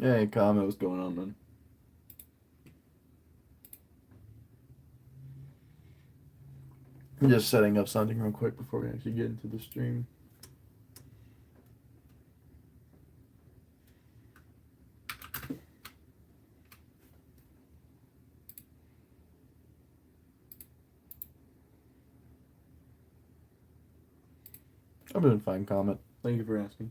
Hey, comment, what's going on, man? I'm just setting up something real quick before we actually get into the stream. I'm doing fine, comment. Thank you for asking.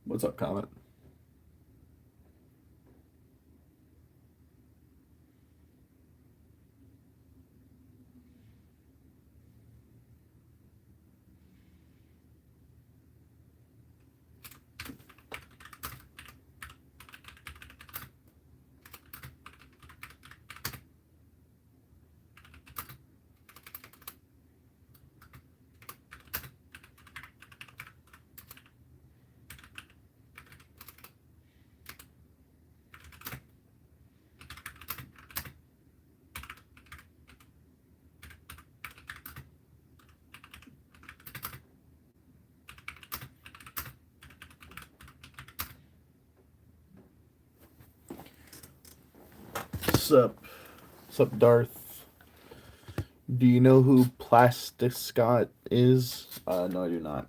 What's up, comment? Sup? Sup, Darth? Do you know who Plastic Scott is? No, I do not.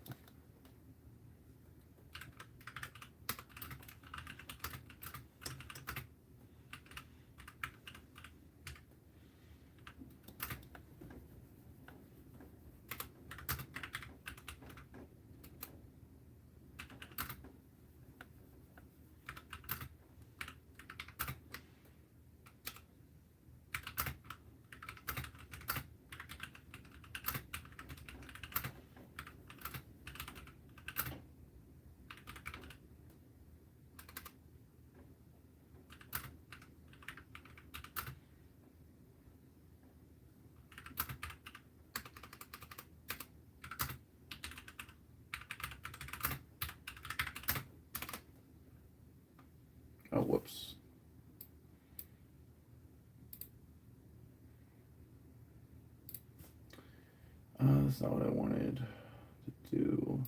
Oh, whoops. That's not what I wanted to do.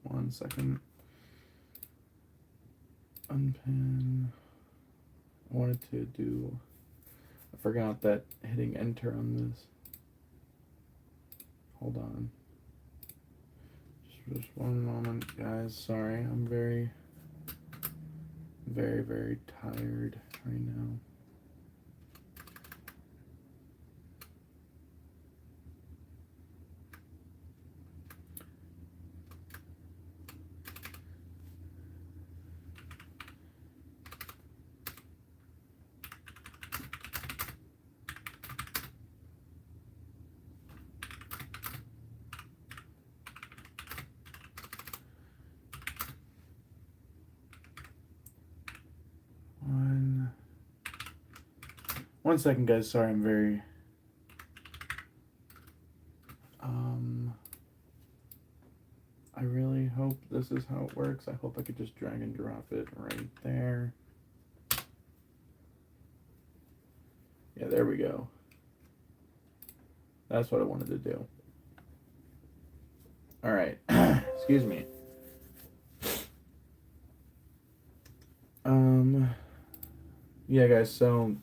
1 second. Unpin. I wanted to do... I forgot that hitting enter on this. Hold on. Just 1 moment, guys. Sorry, I'm very, very tired right now. One second, guys. Sorry, I'm very... I really hope this is how it works. I hope I could just drag and drop it right there. Yeah, there we go. That's what I wanted to do. All right. Excuse me. Yeah, guys, so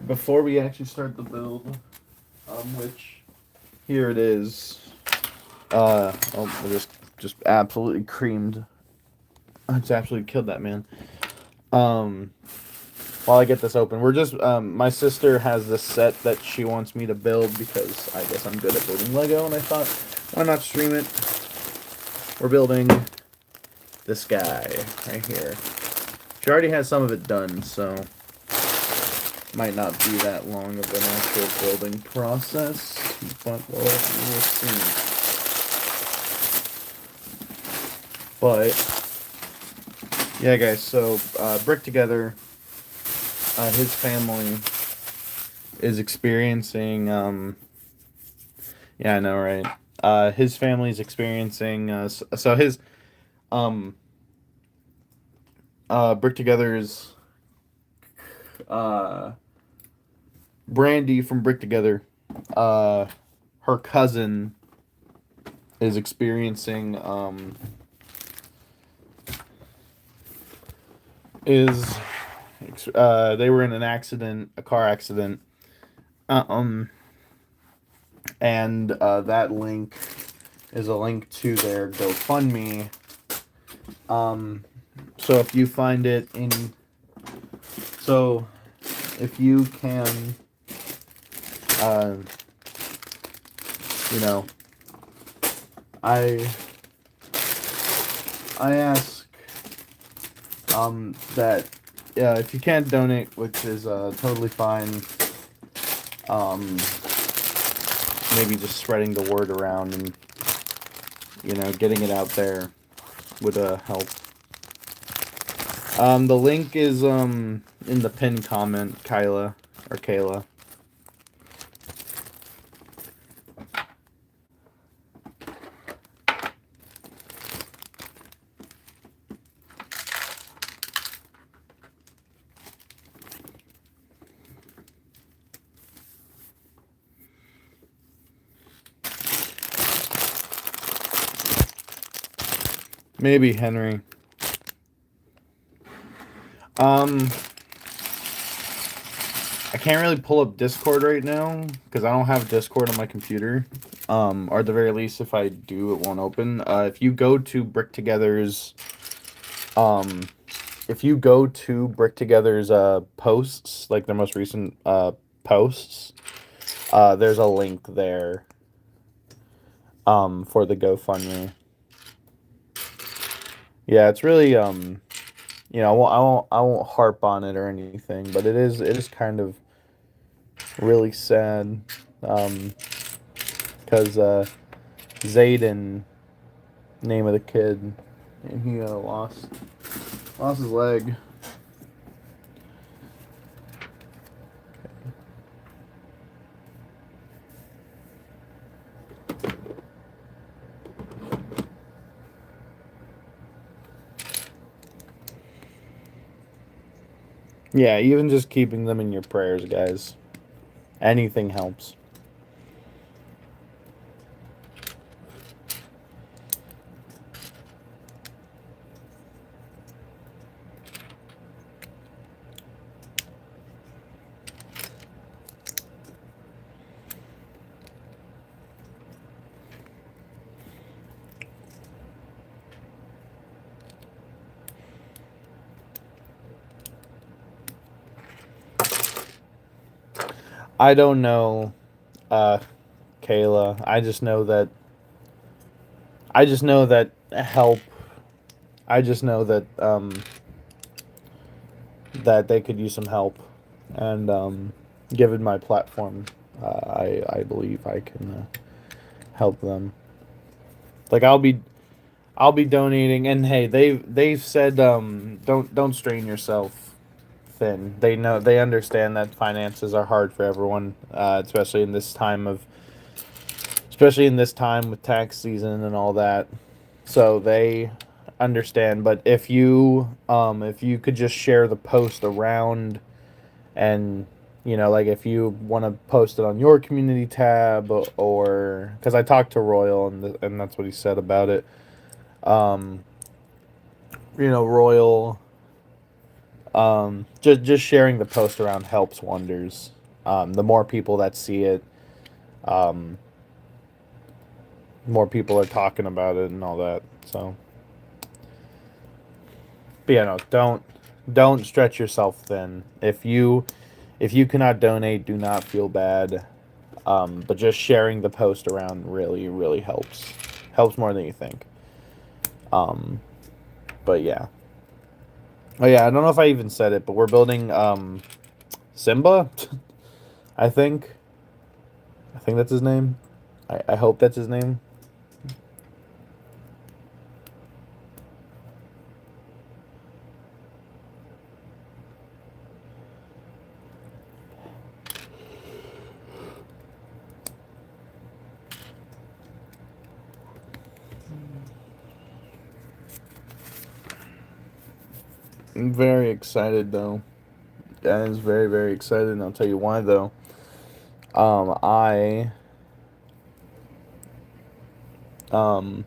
before we actually start the build, which here it is. I just absolutely creamed. I just absolutely killed that man. While I get this open, we're just my sister has this set that she wants me to build because I guess I'm good at building Lego, and I thought, why not stream it? We're building this guy right here. She already has some of it done, so might not be that long of an actual building process, but we'll see. But yeah, guys. So Brick Together, his family is experiencing. Yeah, I know, right? His family's experiencing. So his um Brick Together's uh Brandy from Brick Together, her cousin is experiencing is they were in an accident, a car accident, um, and that link is a link to their GoFundMe. So if you find it in, so if you can, uh, you know, I ask that if you can't donate, which is totally fine, maybe just spreading the word around and getting it out there would help. The link is in the pinned comment, Kyla or Kayla. Maybe Henry. I can't really pull up Discord right now because I don't have Discord on my computer. Or at the very least, if I do, it won't open. If you go to Brick Together's, posts, like their most recent posts, there's a link there. For the GoFundMe. Yeah, it's really I won't harp on it or anything, but it is kind of really sad, because Zayden, name of the kid, and he lost his leg. Yeah, even just keeping them in your prayers, guys. Anything helps. I don't know, Kayla. I just know that help. I just know that that they could use some help, and given my platform, I believe I can help them. Like I'll be donating, and hey, they've said don't strain yourself thin. They understand that finances are hard for everyone, especially in this time with tax season and all that. So they understand. But if you could just share the post around, and like if you want to post it on your community tab, or because I talked to Royal, and that's what he said about it. Royal, just sharing the post around helps wonders. The more people that see it, um, more people are talking about it and all that. So, but yeah, no, don't stretch yourself thin. If you cannot donate, do not feel bad. But just sharing the post around really, really helps. Helps more than you think. But yeah. Oh yeah, I don't know if I even said it, but we're building Simba. I think. I think that's his name. I hope that's his name. I'm very excited though. That is very, very excited, and I'll tell you why though. Um, I um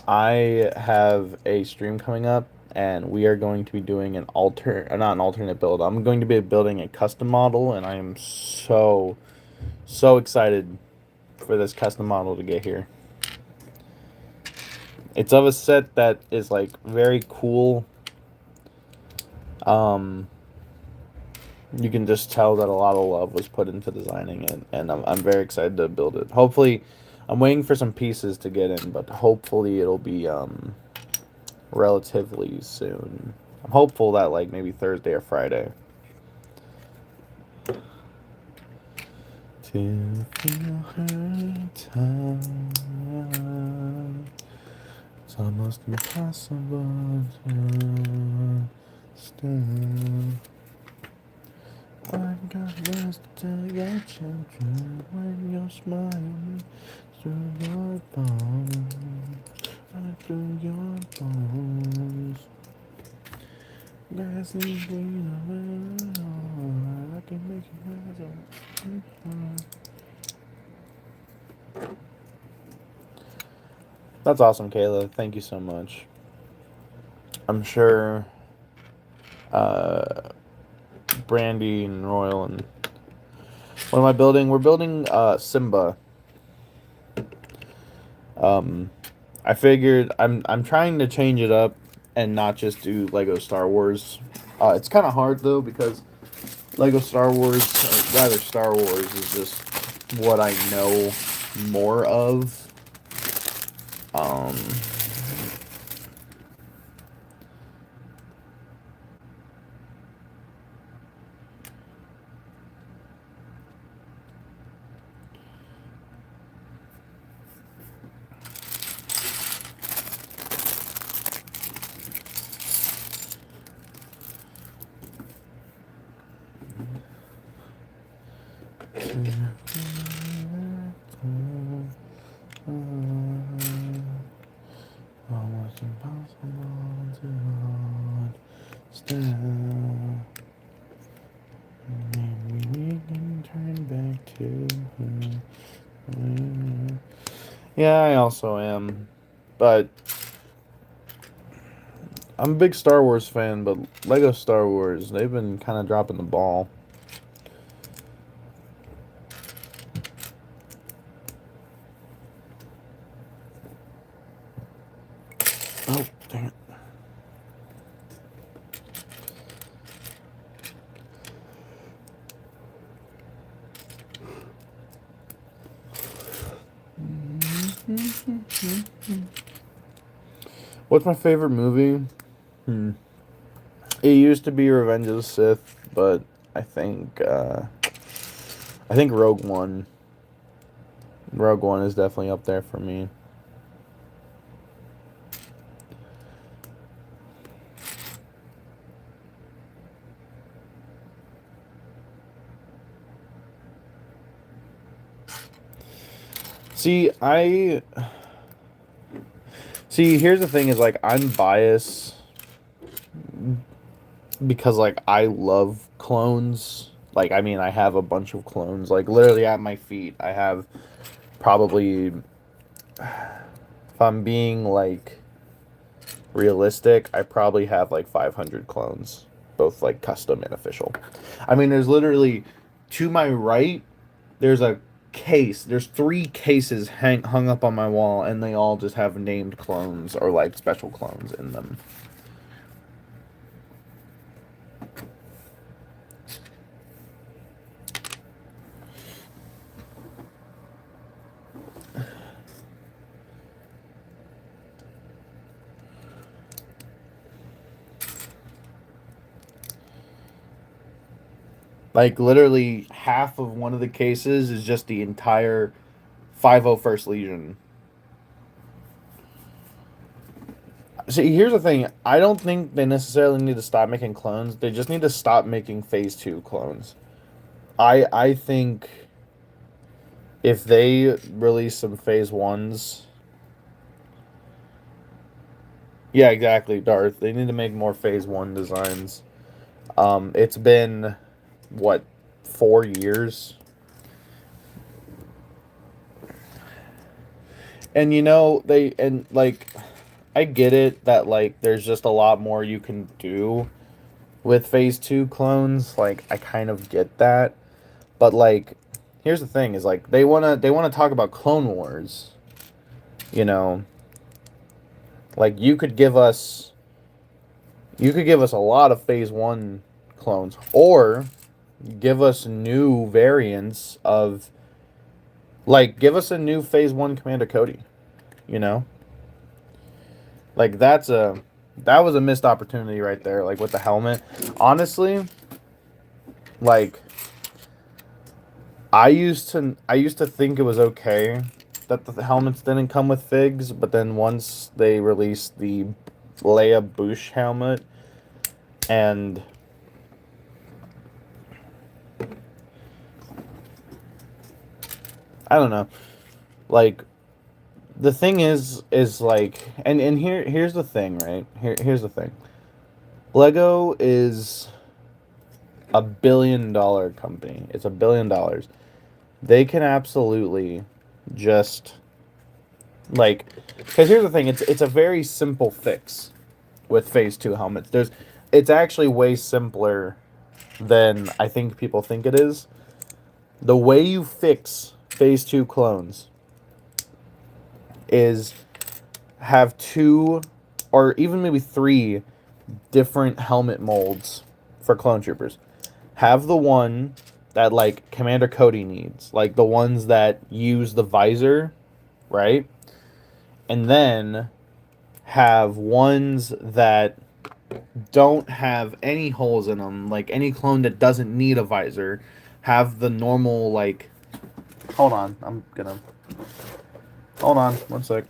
I have a stream coming up, and we are going to be doing not an alternate build. I'm going to be building a custom model, and I am so excited for this custom model to get here. It's of a set that is like very cool. Um, you can just tell that a lot of love was put into designing it, and I'm very excited to build it. Hopefully, I'm waiting for some pieces to get in, but hopefully it'll be relatively soon. I'm hopeful that like maybe Thursday or Friday. To feel her time, it's almost impossible to stand. I've got words to tell your children when you're smiling through your bones, right through your bones. Grass is green, I can make you rise. That's awesome, Kayla. Thank you so much. I'm sure Brandy and Royal and what am I building? We're building Simba. I figured I'm trying to change it up and not just do Lego Star Wars. It's kind of hard though because Lego Star Wars, or rather Star Wars, is just what I know more of. Um, almost impossible to understand. Maybe we can turn back to. Yeah, I also am, but I'm a big Star Wars fan. But Lego Star Wars, they've been kind of dropping the ball. Oh, dang it. What's my favorite movie? It used to be Revenge of the Sith, but I think Rogue One. Rogue One is definitely up there for me. See, here's the thing is like I'm biased because like I love clones. Like I mean I have a bunch of clones. Like literally at my feet I have probably, if I'm being like realistic, I probably have like 500 clones, both like custom and official. I mean there's literally to my right there's a case. There's 3 cases hung up on my wall, and they all just have named clones or like special clones in them. Like literally half of one of the cases is just the entire 501st Legion. See, here's the thing. I don't think they necessarily need to stop making clones. They just need to stop making Phase 2 clones. I think if they release some Phase 1s... Yeah, exactly, Darth. They need to make more Phase 1 designs. It's been, what, 4 years? And I get it that like there's just a lot more you can do with Phase 2 clones. Like I kind of get that. But like here's the thing is like they wanna talk about Clone Wars. You know, like you could give us a lot of Phase 1 clones, or give us new variants of, like, give us a new Phase 1 Commander Cody, you know? Like, that was a missed opportunity right there, like, with the helmet. Honestly, like, I used to think it was okay that the helmets didn't come with figs, but then once they released the Leia Boushh helmet, and I don't know, like, the thing is like, and here's the thing, right? Here's the thing. Lego is $1 billion company. It's $1 billion. They can absolutely just like, because here's the thing. It's a very simple fix with Phase 2 helmets. It's actually way simpler than I think people think it is. The way you fix Phase 2 clones is have 2 or even maybe 3 different helmet molds for clone troopers. Have the one that like Commander Cody needs, like the ones that use the visor, right? And then have ones that don't have any holes in them, like any clone that doesn't need a visor. Have the normal, like, hold on, hold on, one sec.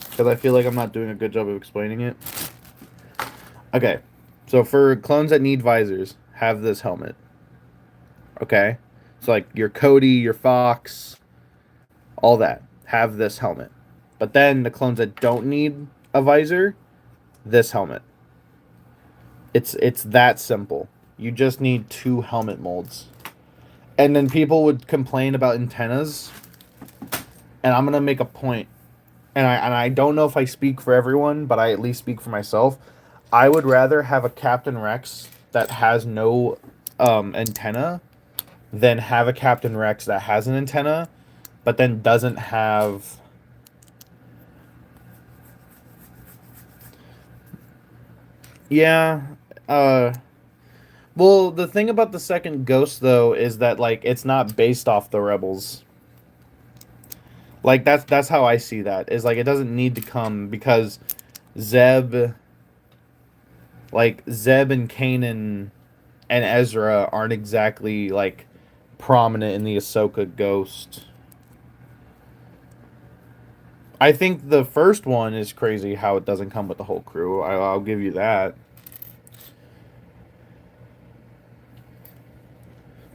Because I feel like I'm not doing a good job of explaining it. Okay, so for clones that need visors, have this helmet. Okay, so like your Cody, your Fox, all that, have this helmet. But then the clones that don't need a visor, this helmet. It's that simple. You just need 2 helmet molds. And then people would complain about antennas, and I'm gonna make a point. And I don't know if I speak for everyone, but I at least speak for myself. I would rather have a Captain Rex that has no antenna than have a Captain Rex that has an antenna, but then doesn't have... Yeah. Well, the thing about the second Ghost, though, is that, like, it's not based off the Rebels. Like, that's how I see that. Is, like, it doesn't need to come because Zeb... Like, Zeb and Kanan and Ezra aren't exactly, like, prominent in the Ahsoka Ghost. I think the first one is crazy how it doesn't come with the whole crew. I'll give you that.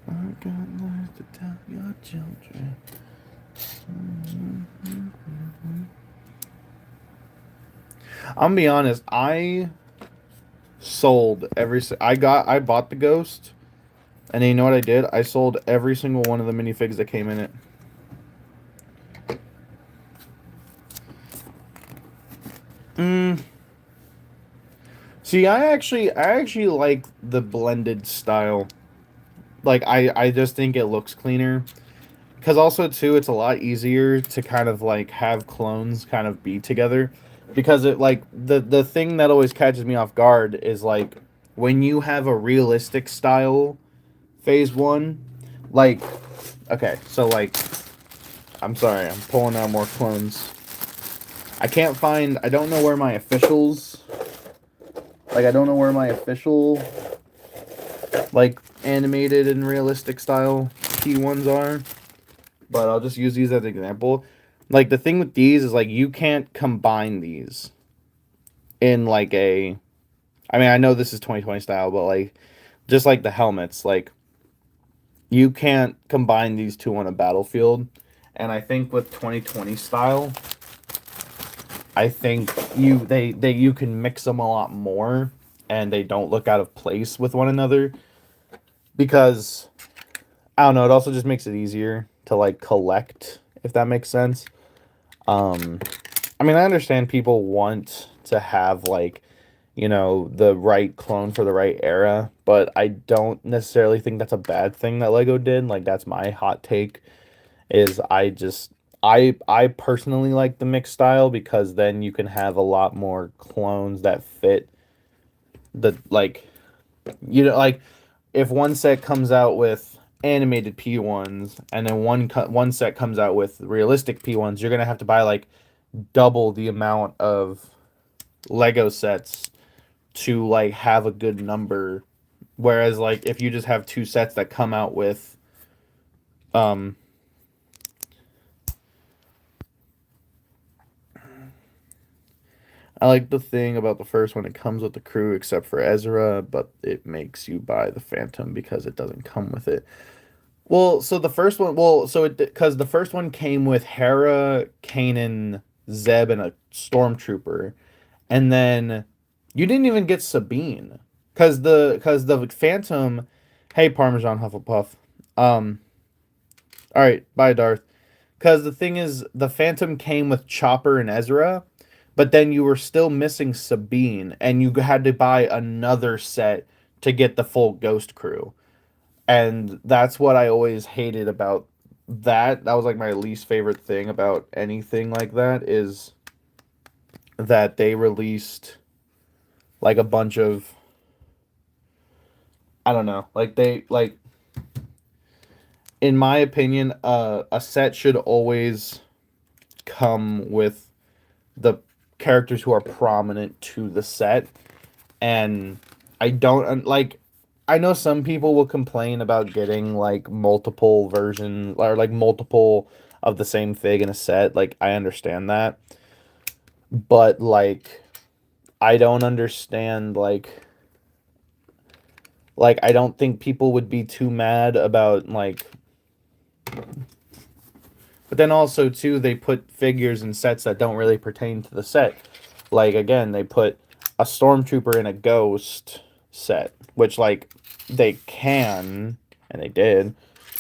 I got words to tell your children. I'm gonna be honest. I sold I bought the Ghost, and then you know what I did? I sold every single one of the minifigs that came in it. See, I actually like the blended style. Like, I just think it looks cleaner. Because also, too, it's a lot easier to kind of, like, have clones kind of be together. Because it, like, the thing that always catches me off guard is, like, when you have a realistic style Phase 1, like, okay, so, like, I'm sorry, I'm pulling out more clones. I can't find, I don't know where my officials, like, I don't know where my official like animated and realistic style P1s are. But I'll just use these as an example. Like the thing with these is like you can't combine these in like a. I mean, I know this is 2020 style, but like just like the helmets, like you can't combine these two on a battlefield. And I think with 2020 style, I think you can mix them a lot more, and they don't look out of place with one another because I don't know. It also just makes it easier to like collect, if that makes sense. Um, I mean, I understand people want to have like, the right clone for the right era, but I don't necessarily think that's a bad thing that Lego did. Like that's my hot take is I personally like the mixed style because then you can have a lot more clones that fit the like like if one set comes out with animated P1s and then one set comes out with realistic P1s, you're going to have to buy like double the amount of Lego sets to like have a good number, whereas like if you just have two sets that come out with um I like the thing about the first one, it comes with the crew except for Ezra, but it makes you buy the Phantom because it doesn't come with it. Well, so the first one, because the first one came with Hera, Kanan, Zeb, and a stormtrooper, and then you didn't even get Sabine, because the Phantom. Hey, Parmesan Hufflepuff. Um, all right, bye, Darth. Because the thing is, the Phantom came with Chopper and Ezra, but then you were still missing Sabine, and you had to buy another set to get the full Ghost crew. And that's what I always hated about that. That was like my least favorite thing about anything like that is that they released like a bunch of I don't know, like they like in my opinion, a set should always come with the characters who are prominent to the set, and I don't like. I know some people will complain about getting like multiple versions or like multiple of the same thing in a set. Like I understand that, but like I don't understand like I don't think people would be too mad about like. But then also too, they put figures in sets that don't really pertain to the set. Like again, they put a stormtrooper in a ghost set, which like they can and they did,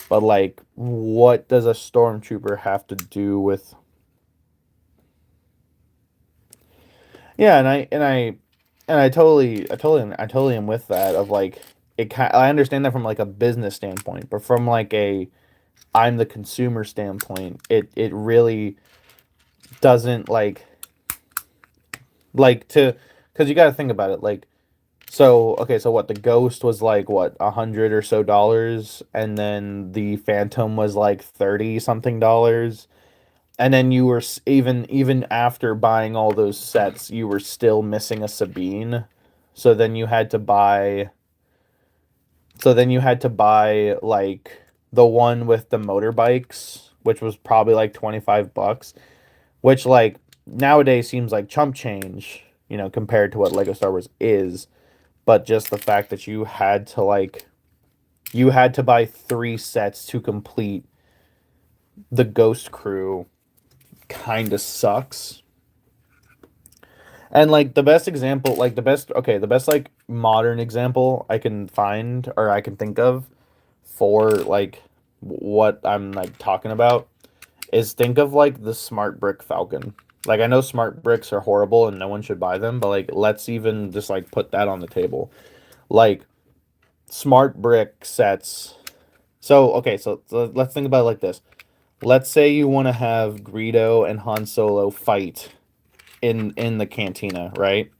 but like what does a stormtrooper have to do with? Yeah, and I totally am with that of like I understand that from like a business standpoint, but from like a I'm the consumer standpoint, it really doesn't like to because you got to think about it like so okay so what the ghost was like what 100 or so dollars, and then the phantom was like 30 something dollars, and then you were even after buying all those sets you were still missing a Sabine, so then you had to buy like the one with the motorbikes, which was probably like 25 bucks, which like nowadays seems like chump change, compared to what Lego Star Wars is. But just the fact that you had to buy three sets to complete the Ghost Crew kind of sucks. And like the best example, like the best like modern example I can find or I can think of for like what I'm like talking about is think of like the Smart Brick Falcon. Like I know Smart Bricks are horrible and no one should buy them, but like let's even just like put that on the table. Like Smart Brick sets. So okay, so let's think about it like this. Let's say you want to have Greedo and Han Solo fight in the cantina, right?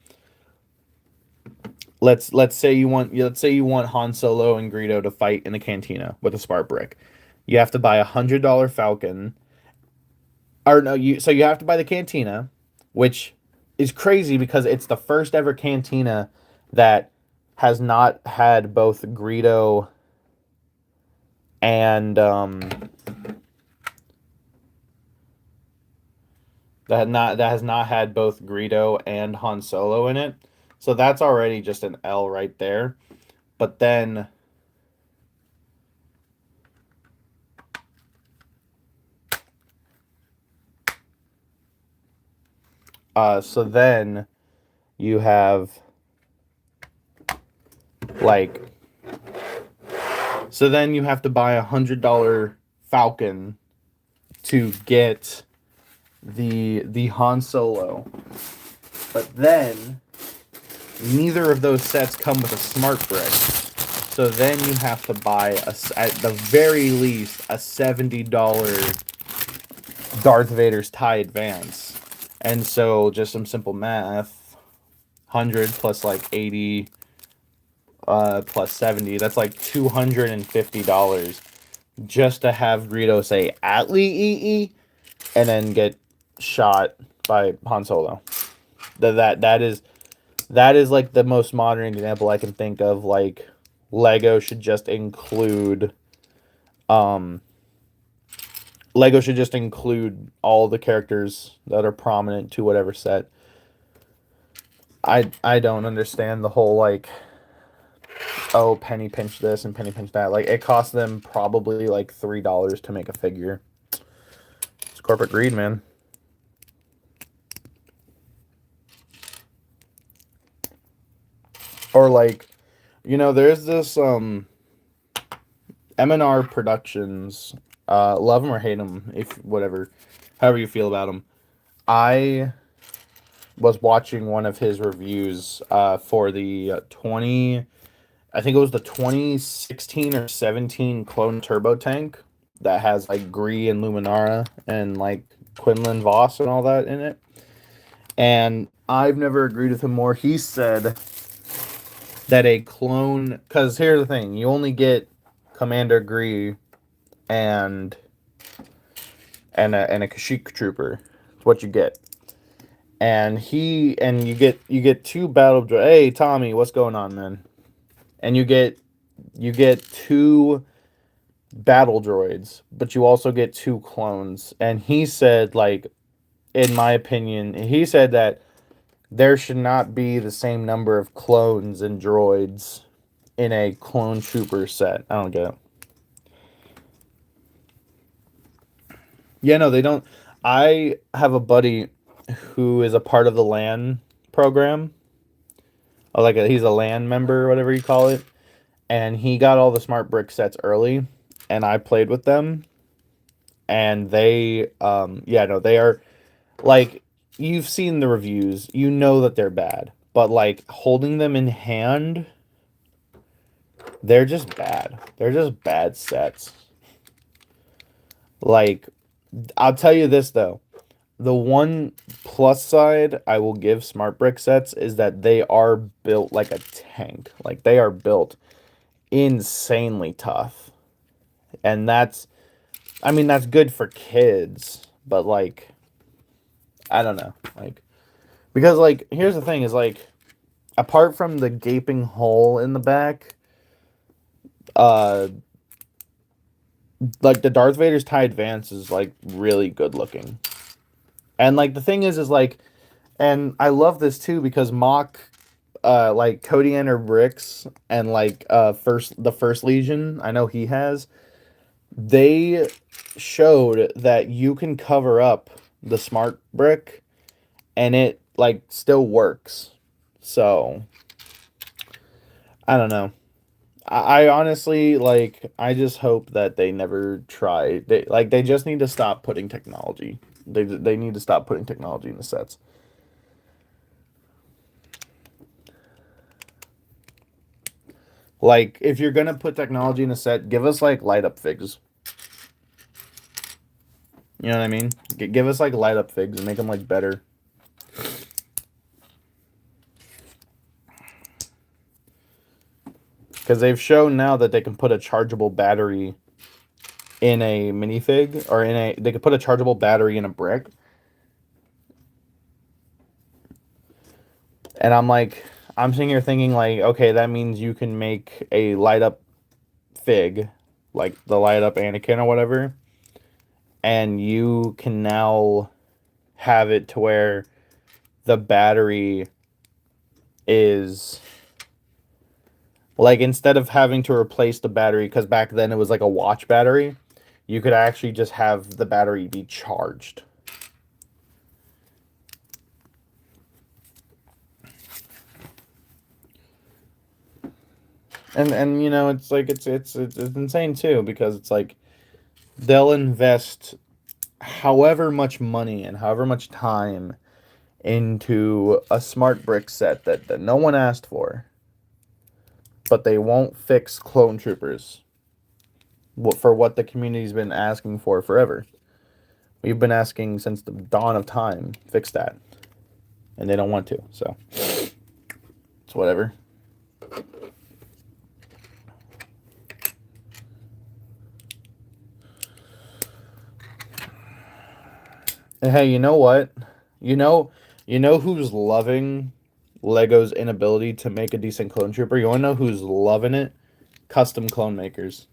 Let's say you want Han Solo and Greedo to fight in the cantina with a Smart Brick. You have to buy $100 Falcon. Or no, you have to buy the cantina, which is crazy because it's the first ever cantina that has not had both Greedo and that has not had both Greedo and Han Solo in it. So that's already just an L right there. But then so then you have like so then you have to buy $100 Falcon to get the Han Solo. But then neither of those sets come with a smart brick. So then you have to buy at the very least a $70 Darth Vader's TIE Advance. And so just some simple math, 100 plus like 80 plus 70, that's like $250 just to have Greedo say Atlee EE and then get shot by Han Solo. That is like the most modern example I can think of. Like Lego should just include all the characters that are prominent to whatever set. I don't understand the whole like, oh, penny pinch this and penny pinch that. Like it costs them probably like $3 to make a figure. It's corporate greed, man. Or like, there's this M&R Productions, love them or hate them, if whatever, however you feel about them. I was watching one of his reviews for the I think it was the 2016 or 17 Clone Turbo Tank that has like Gree and Luminara and like Quinlan Voss and all that in it. And I've never agreed with him more. He said that a clone, because here's the thing, you only get Commander Gree and a Kashyyyk trooper. That's what you get. And you get two battle droids. Hey Tommy, what's going on, man? And you get two battle droids, but you also get two clones. And he said, like, in my opinion, he said that there should not be the same number of clones and droids in a clone trooper set. I don't get it. Yeah, no, they don't. I have a buddy who is a part of the LAN program. He's a LAN member, or whatever you call it. And he got all the smart brick sets early, and I played with them. And they, they are, like, you've seen the reviews. You know that they're bad. But, like, holding them in hand, they're just bad. They're just bad sets. Like, I'll tell you this, though. The one plus side I will give smart brick sets is that they are built like a tank. Like, they are built insanely tough. And that's good for kids, but like, I don't know. Like, because like, here's the thing is like, apart from the gaping hole in the back, like the Darth Vader's TIE Advance is like really good looking. And like the thing is like, and I love this too because Mock, like Kodiander Bricks and like the First Legion, I know he has, they showed that you can cover up the smart brick and it like still works. So I don't know. I honestly, like, I just hope that they never try. They just need to stop putting technology. They need to stop putting technology in the sets. Like, if you're gonna put technology in a set, give us like light up figs. You know what I mean? Give us like light up figs and make them like better. Because they've shown now that they can put a chargeable battery in a minifig, or they could put a chargeable battery in a brick. And I'm like, I'm sitting here thinking like, okay, that means you can make a light up Fig, like the light up Anakin or whatever, and you can now have it to where the battery is like, instead of having to replace the battery, because back then it was like a watch battery, you could actually just have the battery be charged. And you know, it's like it's insane too, because it's like they'll invest however much money and however much time into a smart brick set that no one asked for, but they won't fix clone troopers for what the community's been asking for forever. We've been asking since the dawn of time, fix that, and they don't want to, so it's whatever. And hey, you know what? You know who's loving Lego's inability to make a decent clone trooper? You want to know who's loving it? Custom clone makers.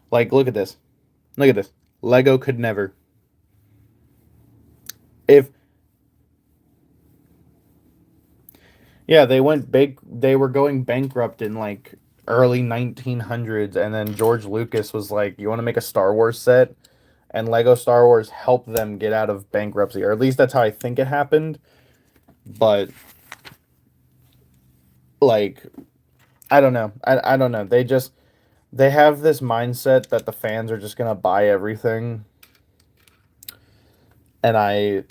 Like, look at this. Look at this. Lego could never. If Yeah, they went big. They were going bankrupt in like early 1900s, and then George Lucas was like, "You want to make a Star Wars set?" And Lego Star Wars helped them get out of bankruptcy, or at least that's how I think it happened. But like, I don't know. I don't know. They have this mindset that the fans are just gonna buy everything, and I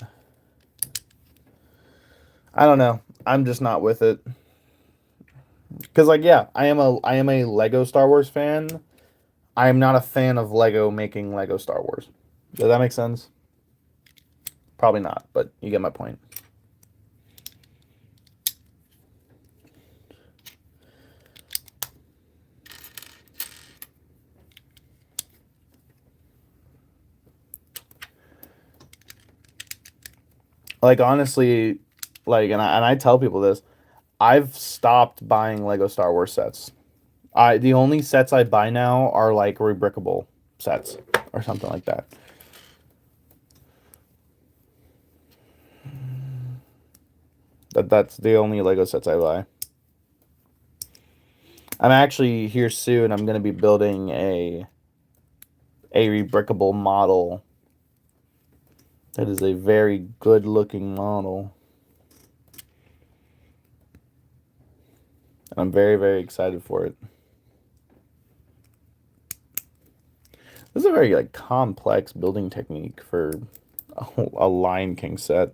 don't know. I'm just not with it. Cause like, yeah, I am a Lego Star Wars fan. I am not a fan of Lego making Lego Star Wars. Does that make sense? Probably not, but you get my point. Like, honestly, like, and I tell people this, I've stopped buying Lego Star Wars sets. The only sets I buy now are like rebrickable sets or something like that. That's the only Lego sets I buy. I'm actually here soon. I'm gonna be building a rebrickable model. That is a very good looking model. I'm very, very excited for it. This is a very like complex building technique for a Lion King set.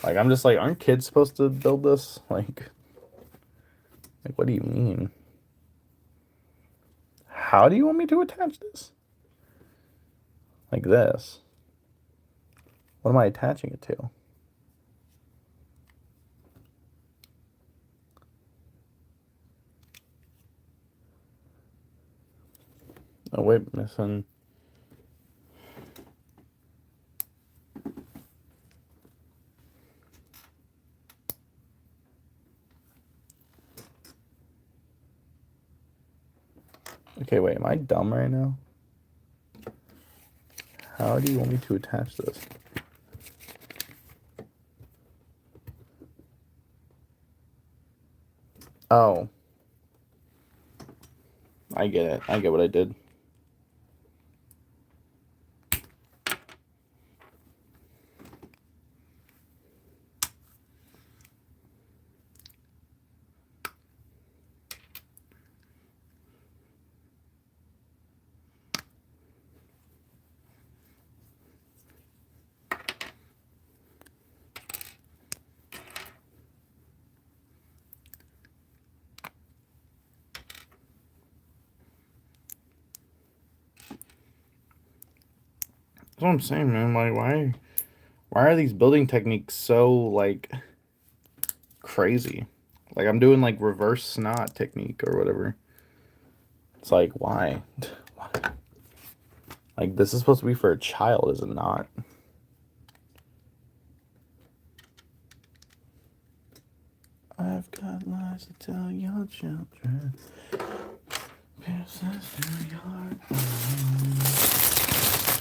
Like, I'm just like, aren't kids supposed to build this? Like what do you mean? How do you want me to attach this? Like this. What am I attaching it to? Oh wait, missing. Okay, wait, am I dumb right now? How do you want me to attach this? Oh. I get it. I get what I did. That's what I'm saying, man. Like, why are these building techniques so like crazy? Like, I'm doing like reverse snot technique or whatever. It's like, why? Why? Like, this is supposed to be for a child, is it not? I've got lies to tell your children. Pierces through your heart.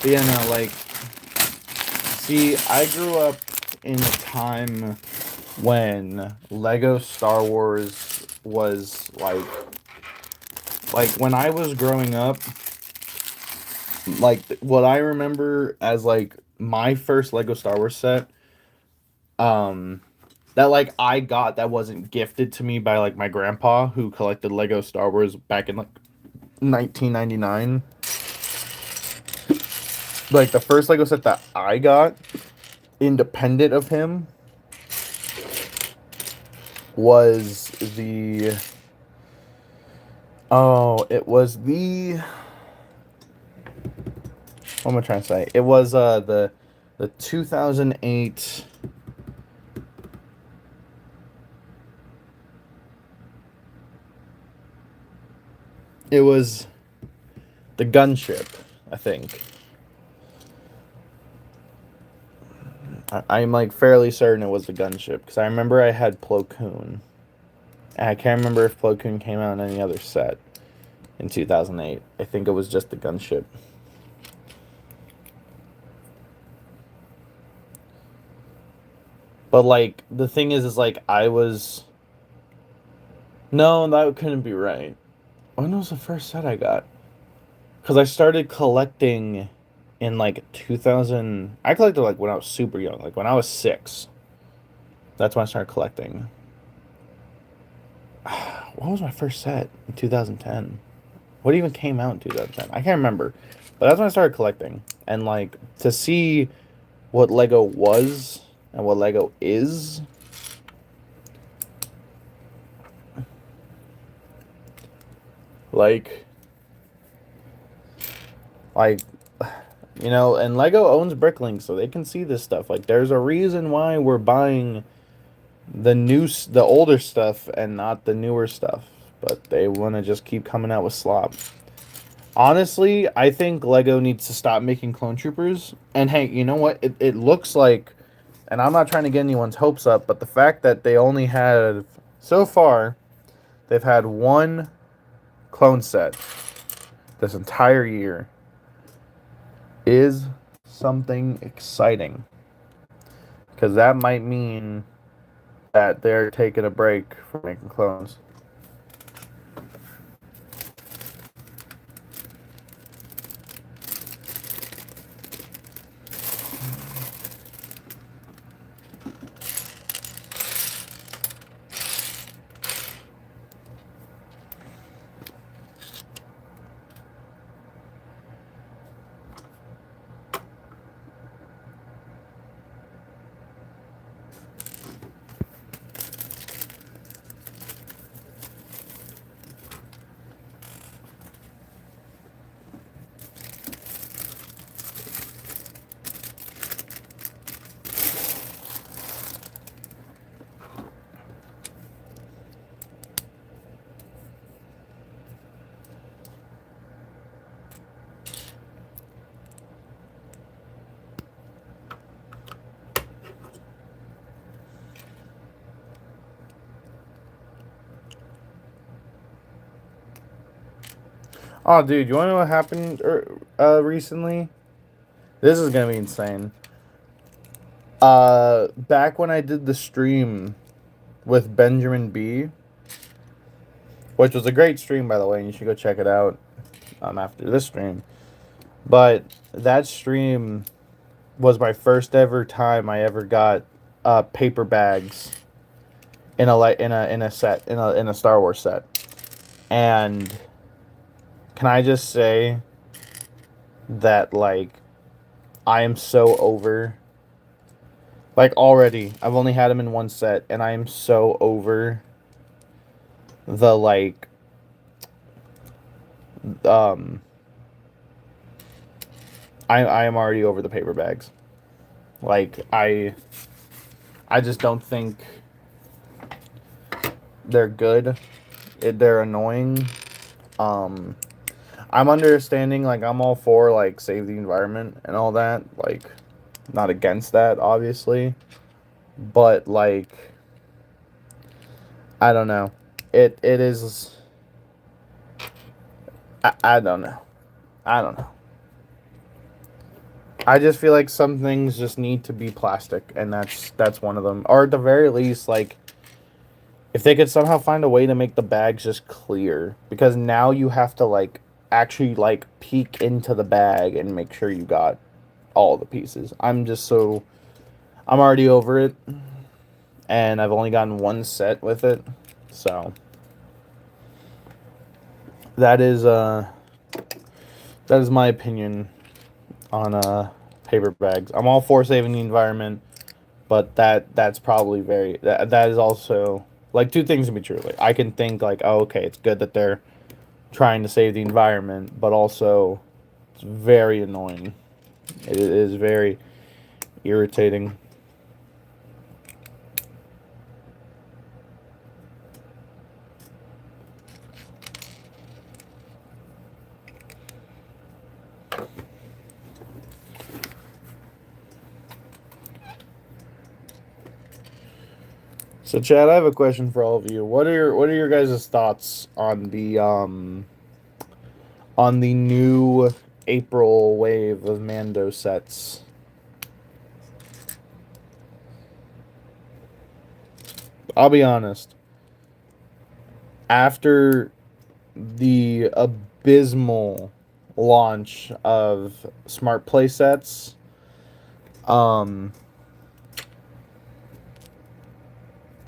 But yeah, no, like, see, I grew up in a time when Lego Star Wars was like when I was growing up, like what I remember as like my first Lego Star Wars set, that like I got that wasn't gifted to me by like my grandpa who collected Lego Star Wars back in like 1999. Like the first Lego set that I got independent of him was the it was the what am I trying to say? It was the 2008. It was the gunship, I think. I'm like fairly certain it was the gunship because I remember I had Plo Koon. And I can't remember if Plo Koon came out in any other set in 2008. I think it was just the gunship. But like the thing is like I was. No, that couldn't be right. When was the first set I got? Because I started collecting in like 2000. I collected like when I was super young, like when I was 6. That's when I started collecting. What was my first set in 2010? What even came out in 2010? I can't remember. But that's when I started collecting. And like to see what Lego was and what Lego is. Like like you know, and Lego owns Bricklink, so they can see this stuff. Like there's a reason why we're buying the older stuff and not the newer stuff, but they want to just keep coming out with slop. Honestly, I think Lego needs to stop making Clone Troopers. And hey, you know what? It looks like, and I'm not trying to get anyone's hopes up, but the fact that they only had, so far, they've had one clone set this entire year is something exciting. Because that might mean that they're taking a break from making clones. Oh, dude, you want to know what happened recently? This is gonna be insane. Back when I did the stream with Benjamin B, which was a great stream, by the way, and you should go check it out after this stream. But that stream was my first ever time I ever got paper bags in a Star Wars set. And can I just say that like I am so over, like already I've only had them in one set and I am so over the like I am already over the paper bags. Like I just don't think they're good. They're annoying. I'm understanding, like I'm all for like save the environment and all that, like not against that obviously, but like I don't know. It is. I don't know. I don't know. I just feel like some things just need to be plastic, and that's one of them. Or at the very least, like if they could somehow find a way to make the bags just clear, because now you have to like actually like peek into the bag and make sure you got all the pieces. I'm already over it, and I've only gotten one set with it, so that is uh that is my opinion on paper bags. I'm all for saving the environment, but that's probably that is also like two things to be true. Like I can think like, oh, okay, it's good that they're trying to save the environment, but also it's very annoying. It is very irritating. So, Chad, I have a question for all of you. What are your guys' thoughts on the new April wave of Mando sets? I'll be honest. After the abysmal launch of smart play sets, um,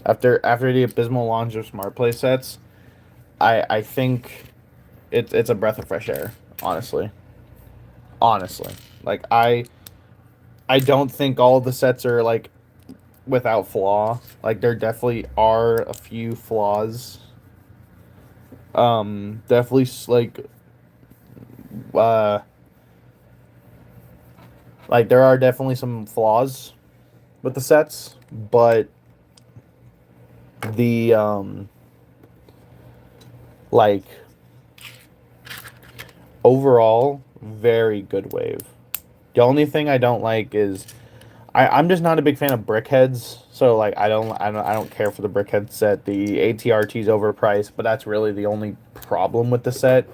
after the abysmal launch of smart play sets, I think it's a breath of fresh air. Honestly, like I don't think all the sets are like without flaw. Like there definitely are a few flaws. Definitely uh like there are definitely some flaws with the sets, but the like overall very good wave. The only thing I don't like is I'm just not a big fan of brickheads. So like I don't care for the brickhead set. The ATRT is overpriced, but that's really the only problem with the set.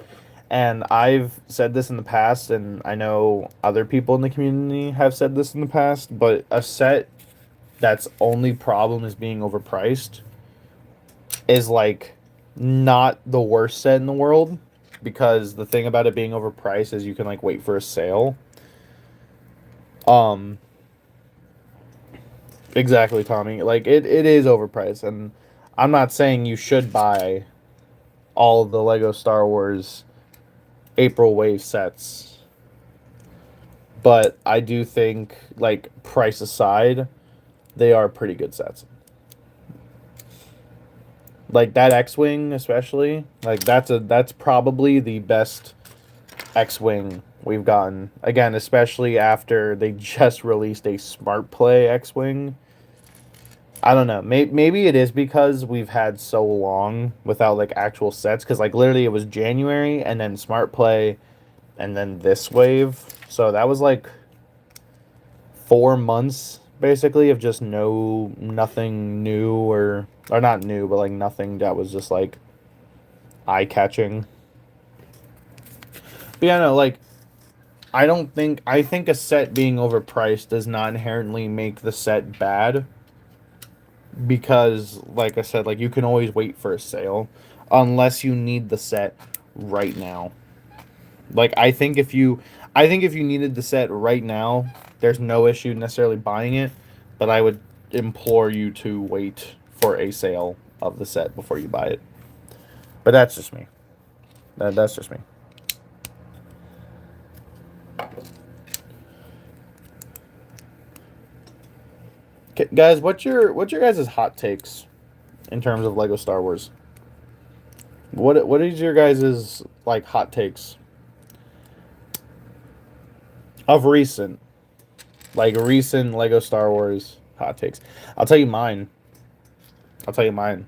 And I've said this in the past, and I know other people in the community have said this in the past, but a set that's only problem is being overpriced is like not the worst set in the world, because the thing about it being overpriced is you can like wait for a sale. Um exactly, Tommy. Like it is overpriced, and I'm not saying you should buy all of the Lego Star Wars April Wave sets, but I do think like price aside, they are pretty good sets. Like that X-wing especially, like that's probably the best X-wing we've gotten. Again, especially after they just released a Smart Play X-wing. I don't know. Maybe it is because we've had so long without like actual sets. Because like literally, it was January and then Smart Play, and then this wave. So that was like 4 months basically of just nothing new, or not new, but like nothing that was just like eye catching. But yeah, no, like I think a set being overpriced does not inherently make the set bad, because like I said, like you can always wait for a sale unless you need the set right now. Like I think if you needed the set right now, there's no issue necessarily buying it, but I would implore you to wait for a sale of the set before you buy it. But that's just me. That's just me. Guys, what's your guys' hot takes in terms of Lego Star Wars? What is your guys' like hot takes of recent Lego Star Wars hot takes? I'll tell you mine. I'll tell you mine.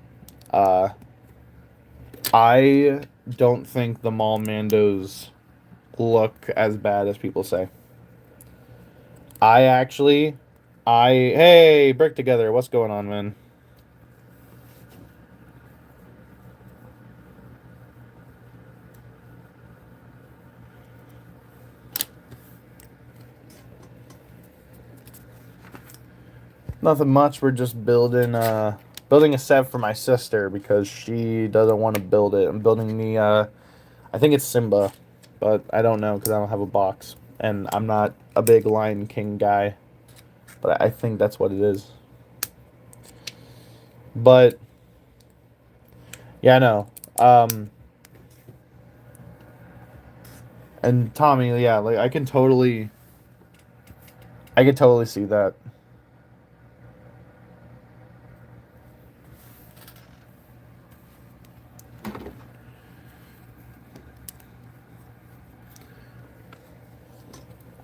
Uh, I don't think the Mall Mandos look as bad as people say. I actually, hey, Brick Together, what's going on, man? Nothing much. We're just building a set for my sister because she doesn't want to build it. I'm building the I think it's Simba, but I don't know because I don't have a box, and I'm not a big Lion King guy, but I think that's what it is. But yeah, no. And Tommy, yeah, like I can totally see that.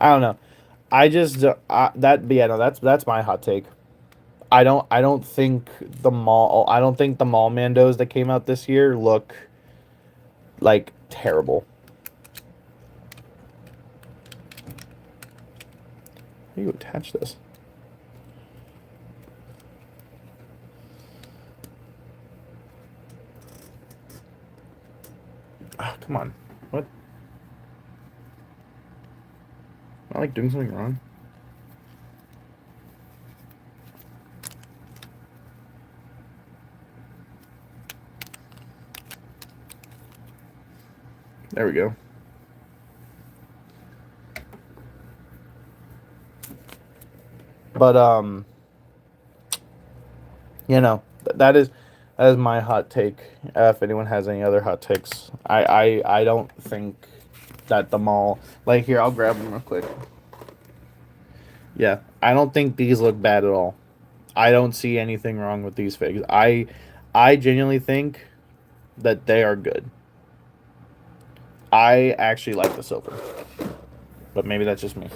I don't know. I just that but yeah, no, that's my hot take. I don't think I don't think the mall Mandos that came out this year look like terrible. How do you attach this? Ah, come on. What? Am I like doing something wrong? There we go. But you know, that is my hot take. If anyone has any other hot takes, I don't think that the mall, like, here, I'll grab them real quick. Yeah, I don't think these look bad at all. I don't see anything wrong with these figs. I genuinely think that they are good. I actually like the silver, but maybe that's just me.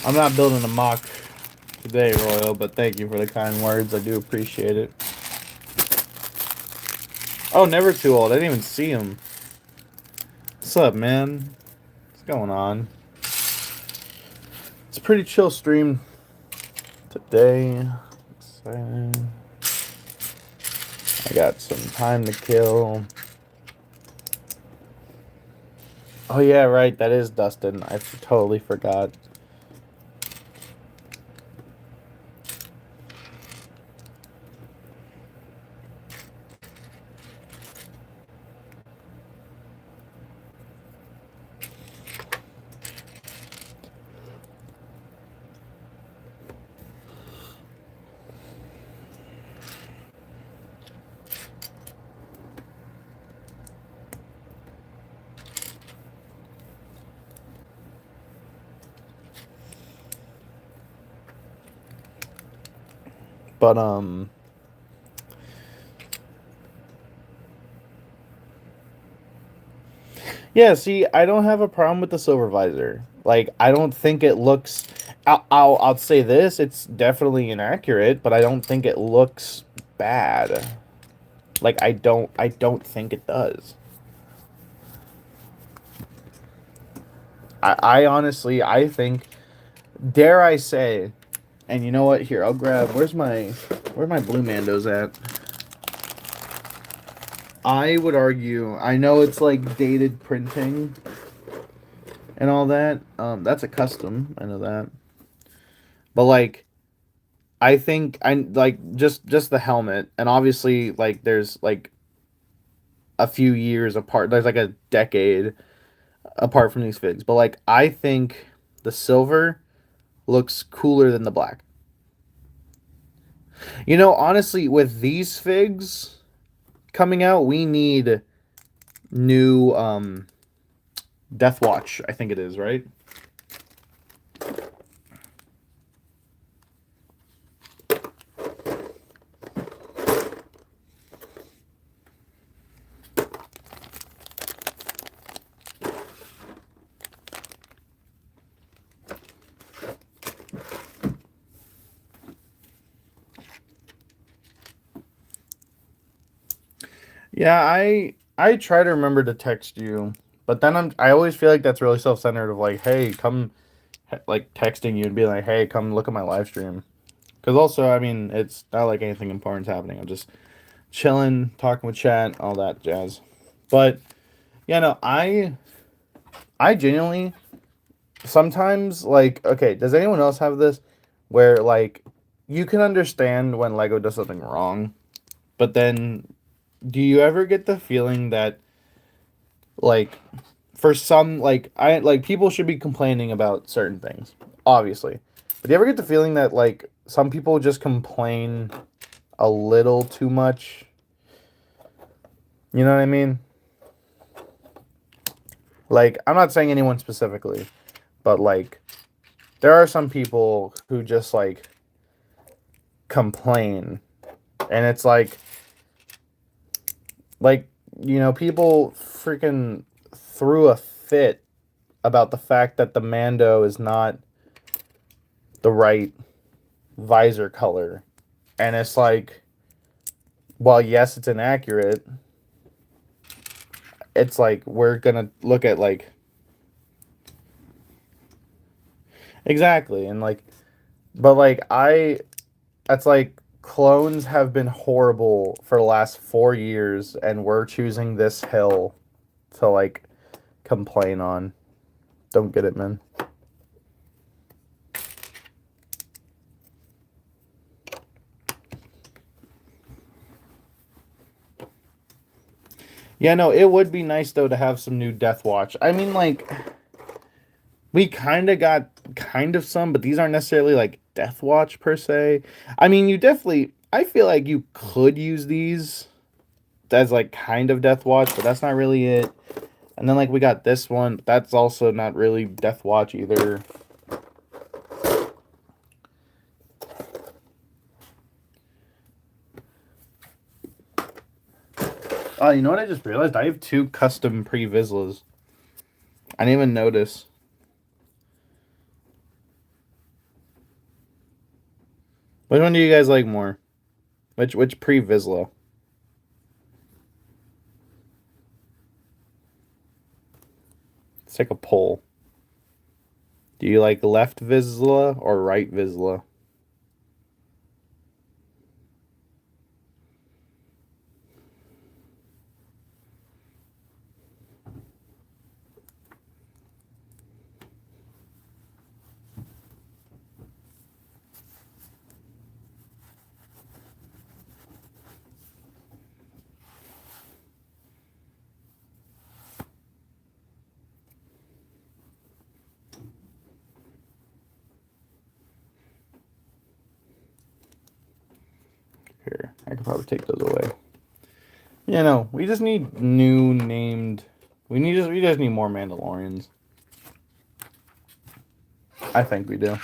I'm not building a mock today, Royal, but thank you for the kind words. I do appreciate it. Oh, never too old. I didn't even see him. What's up, man? What's going on? It's a pretty chill stream today. Exciting. I got some time to kill. Oh yeah, right. That is Dustin. I totally forgot. But yeah, see, I don't have a problem with the silver visor. Like, I don't think it looks. I'll say this: it's definitely inaccurate, but I don't think it looks bad. Like, I don't think it does. I honestly, I think, dare I say, and you know what? Here, I'll grab. Where's my blue Mandos at? I would argue. I know it's like dated printing and all that. That's a custom. I know that. But like, I think I like just the helmet, and obviously like there's like a few years apart. There's like a decade apart from these figs. But like, I think the silver looks cooler than the black. You know, honestly, with these figs coming out, we need new Death Watch, I think it is, right? Yeah, I try to remember to text you, but then I always feel like that's really self-centered of like, hey, come like texting you and be like, hey, come look at my live stream. Because also, I mean, it's not like anything important's happening. I'm just chilling, talking with chat, all that jazz. But yeah, no, I genuinely sometimes like, okay, does anyone else have this where like you can understand when Lego does something wrong, but then do you ever get the feeling that like for some like people should be complaining about certain things, obviously. But do you ever get the feeling that like some people just complain a little too much? You know what I mean? Like I'm not saying anyone specifically, but like there are some people who just like complain and it's like people freaking threw a fit about the fact that the Mando is not the right visor color. And it's like, while yes, it's inaccurate, it's like we're gonna look at like exactly and like but like it's like clones have been horrible for the last 4 years and we're choosing this hill to like complain on. Don't get it, man. Yeah, no, it would be nice though to have some new Death Watch. I mean, like we kind of got kind of some, but these aren't necessarily like Death Watch per se. I mean, you definitely I feel like you could use these as like kind of Death Watch, but that's not really it. And then like we got this one, but that's also not really Death Watch either. Oh, you know what I just realized? I have two custom pre-Vizslas. I didn't even notice. Which one do you guys like more? Which pre-Vizsla? Let's take a poll. Do you like left Vizsla or right Vizsla? Here, I could probably take those away. Yeah, no, we just need new named. We just need more Mandalorians. I think we do.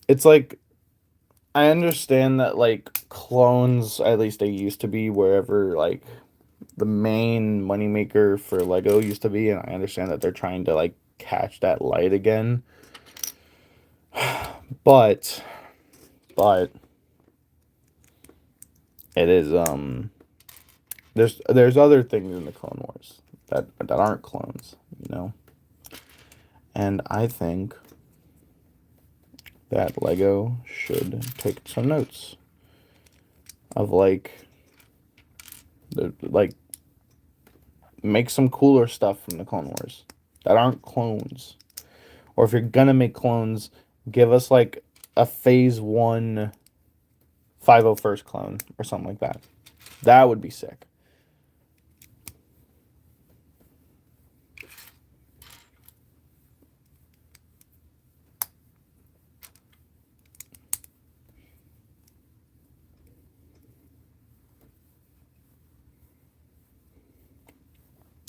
It's like I understand that like clones, at least they used to be wherever like the main moneymaker for Lego used to be, and I understand that they're trying to like catch that light again. But but it is there's other things in the Clone Wars that aren't clones, you know? And I think that Lego should take some notes of like make some cooler stuff from the Clone Wars that aren't clones. Or if you're gonna make clones, give us like a phase 1 501st clone or something like that. That would be sick.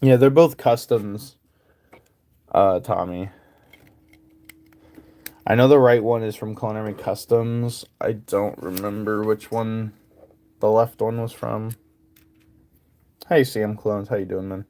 Yeah, they're both customs, Tommy. I know the right one is from Clone Army Customs. I don't remember which one the left one was from. Hey, CM Clones, how you doing, man?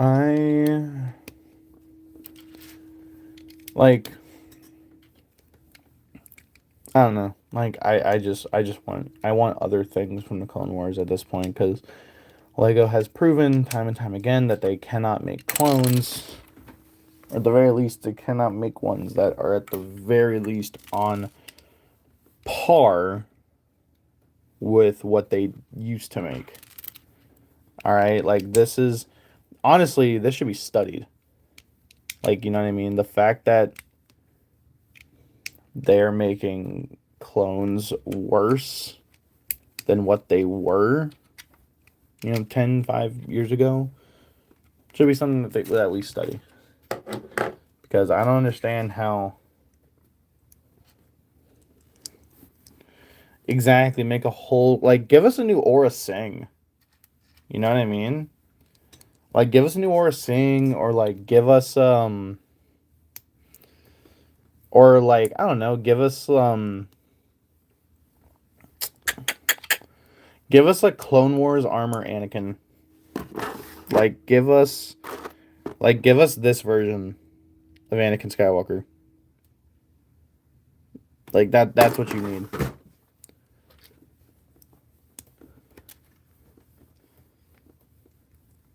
I like I don't know. Like I want other things from the Clone Wars at this point because Lego has proven time and time again that they cannot make clones. Or at the very least, they cannot make ones that are at the very least on par with what they used to make. All right, like this is honestly, this should be studied. Like, you know what I mean? The fact that they're making clones worse than what they were, 5 years ago, should be something that we study. Because I don't understand how exactly make a whole, like, give us a new Aura Singh. You know what I mean? Like, give us a new Aura Singh, or like, give us, or like, I don't know, give us a Clone Wars armor Anakin. Like, give us this version of Anakin Skywalker. Like, that's what you need.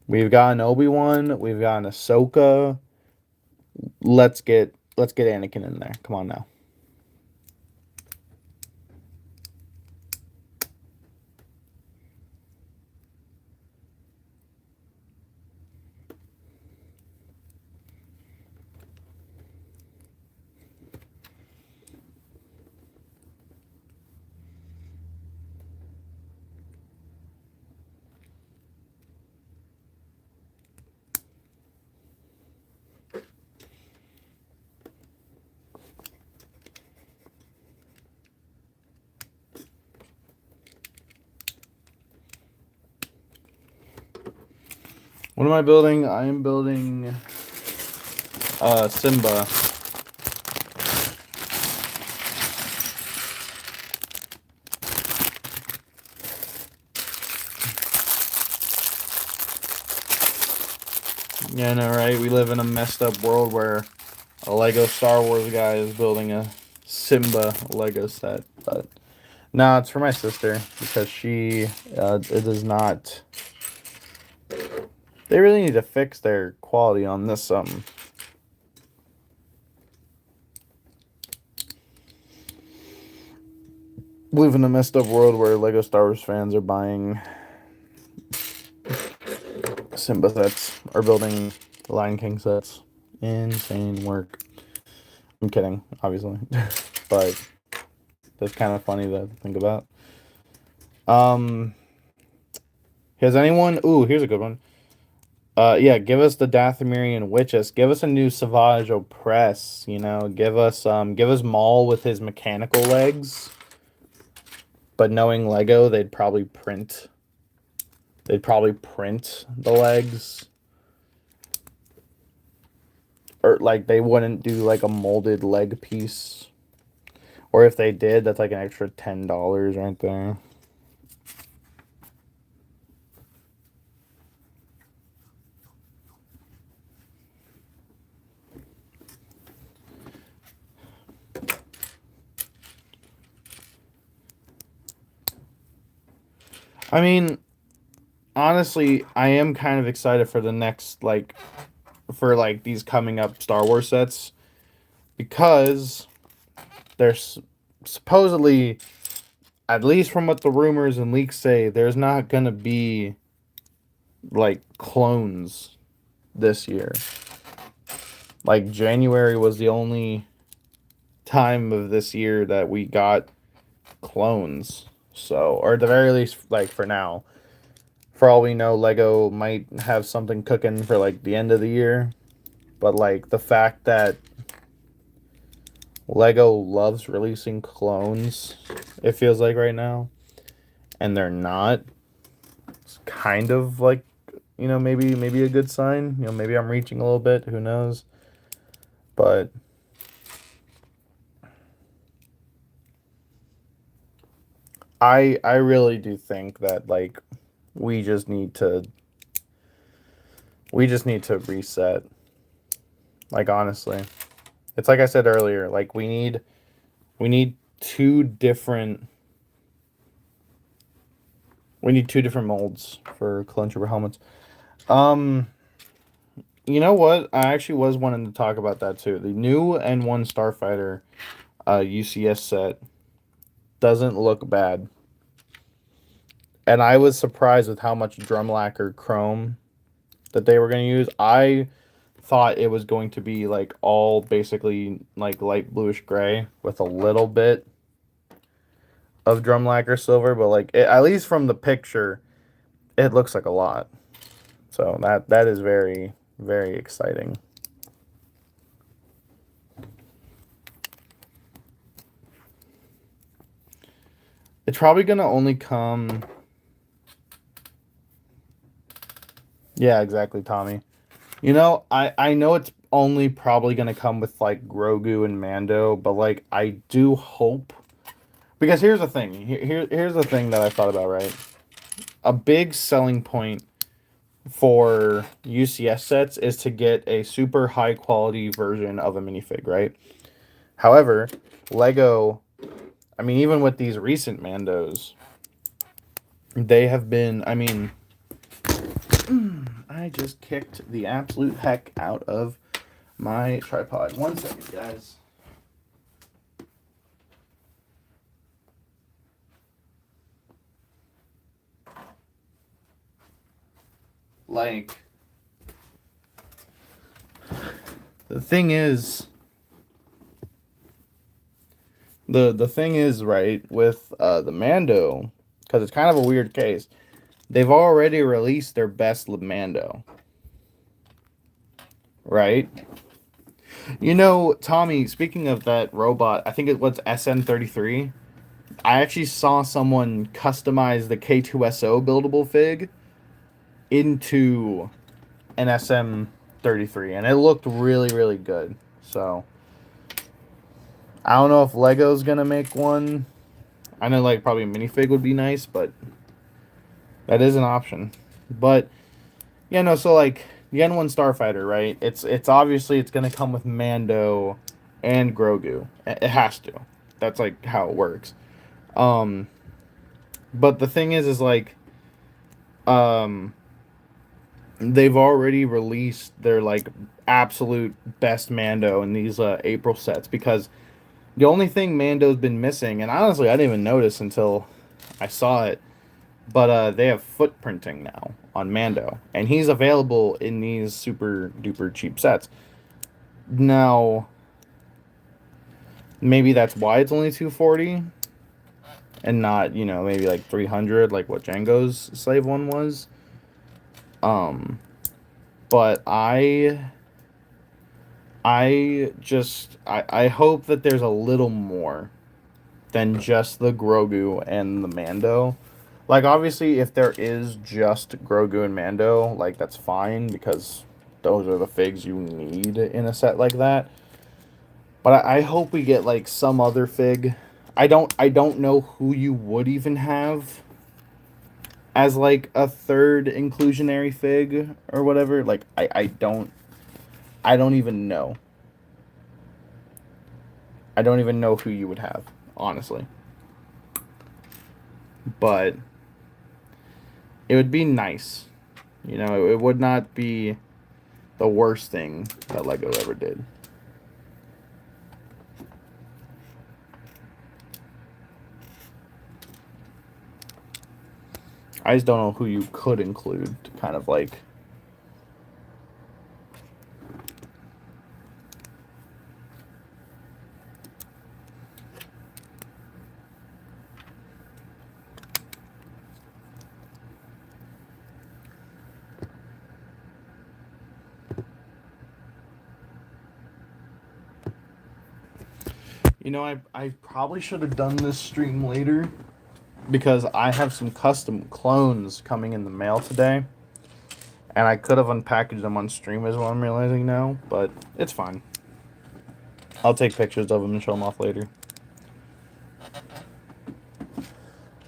We've got an Obi-Wan, we've got an Ahsoka. Let's get Anakin in there. Come on now. What am I building? I am building Simba. Yeah, I know, right? We live in a messed up world where a Lego Star Wars guy is building a Simba Lego set, but no, it's for my sister because she it does not. They really need to fix their quality on this. We live in a messed up world where Lego Star Wars fans are buying Simba sets or building Lion King sets. Insane work. I'm kidding, obviously, but that's kind of funny to think about. Has anyone? Ooh, here's a good one. Yeah, give us the Dathomirian Witches. Give us a new Savage Opress. Give us Maul with his mechanical legs. But knowing Lego, they'd probably print the legs. Or like they wouldn't do like a molded leg piece. Or if they did, that's like an extra $10 right there. I mean, honestly, I am kind of excited for the next for these coming up Star Wars sets because there's supposedly, at least from what the rumors and leaks say, there's not gonna be like clones this year. Like January was the only time of this year that we got clones. So, or at the very least, like for now, for all we know, Lego might have something cooking for like the end of the year. But like the fact that Lego loves releasing clones, it feels like right now, and they're not, it's kind of like, maybe a good sign. Maybe I'm reaching a little bit, who knows. But I really do think that like we just need to We just need to reset. Like, honestly. It's like I said earlier, like we need two different molds for Clone Trooper helmets. Um you know what? I actually was wanting to talk about that too. The new N1 Starfighter UCS set doesn't look bad. And I was surprised with how much drum lacquer chrome that they were going to use. I thought it was going to be like all basically like light bluish gray with a little bit of drum lacquer silver, but like at least from the picture, it looks like a lot. So that is very, very exciting. It's probably going to only come... Yeah, exactly, Tommy. You know, I know it's only probably going to come with, like, Grogu and Mando, but, like, I do hope... Because here's the thing. Here's the thing that I thought about, right? A big selling point for UCS sets is to get a super high-quality version of a minifig, right? However, Lego... I mean, even with these recent Mandos, they have been... I mean... I just kicked the absolute heck out of my tripod. 1 second, guys. Like, the thing is, the thing is, right, with the Mando, because it's kind of a weird case, they've already released their best Mando, right? You know, Tommy, speaking of that robot, I think it was SN33. I actually saw someone customize the K2SO buildable fig into an SM33, and it looked really, really good. So, I don't know if Lego's gonna make one. I know, like, probably a minifig would be nice, but that is an option. But, yeah, no, so, like, the N1 Starfighter, right? It's obviously it's gonna come with Mando and Grogu. It has to. That's, like, how it works. But the thing is like, um, they've already released their, like, absolute best Mando in these April sets, because the only thing Mando's been missing, and honestly I didn't even notice until I saw it, but they have footprinting now on Mando, and he's available in these super duper cheap sets. Now, maybe that's why it's only 240 and not, you know, maybe like 300 like what Django's Slave one was. But I hope that there's a little more than just the Grogu and the Mando. Like, obviously, if there is just Grogu and Mando, like, that's fine, because those are the figs you need in a set like that. But I hope we get, like, some other fig. I don't know who you would even have as, like, a third inclusionary fig or whatever. Like, I don't even know. I don't even know who you would have, honestly. But it would be nice. You know, it would not be the worst thing that Lego ever did. I just don't know who you could include to kind of like... You know, I probably should have done this stream later, because I have some custom clones coming in the mail today, and I could have unpackaged them on stream, is what I'm realizing now, but it's fine. I'll take pictures of them and show them off later.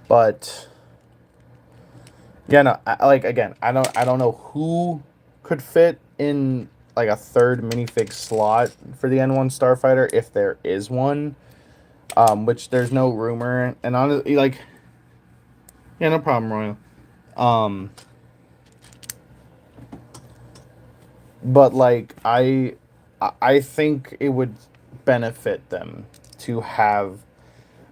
But yeah, no, like, again, I don't know who could fit in like a third minifig slot for the N1 Starfighter if there is one, which there's no rumor. And honestly, like, yeah, no problem, Royal. But like I think it would benefit them to have,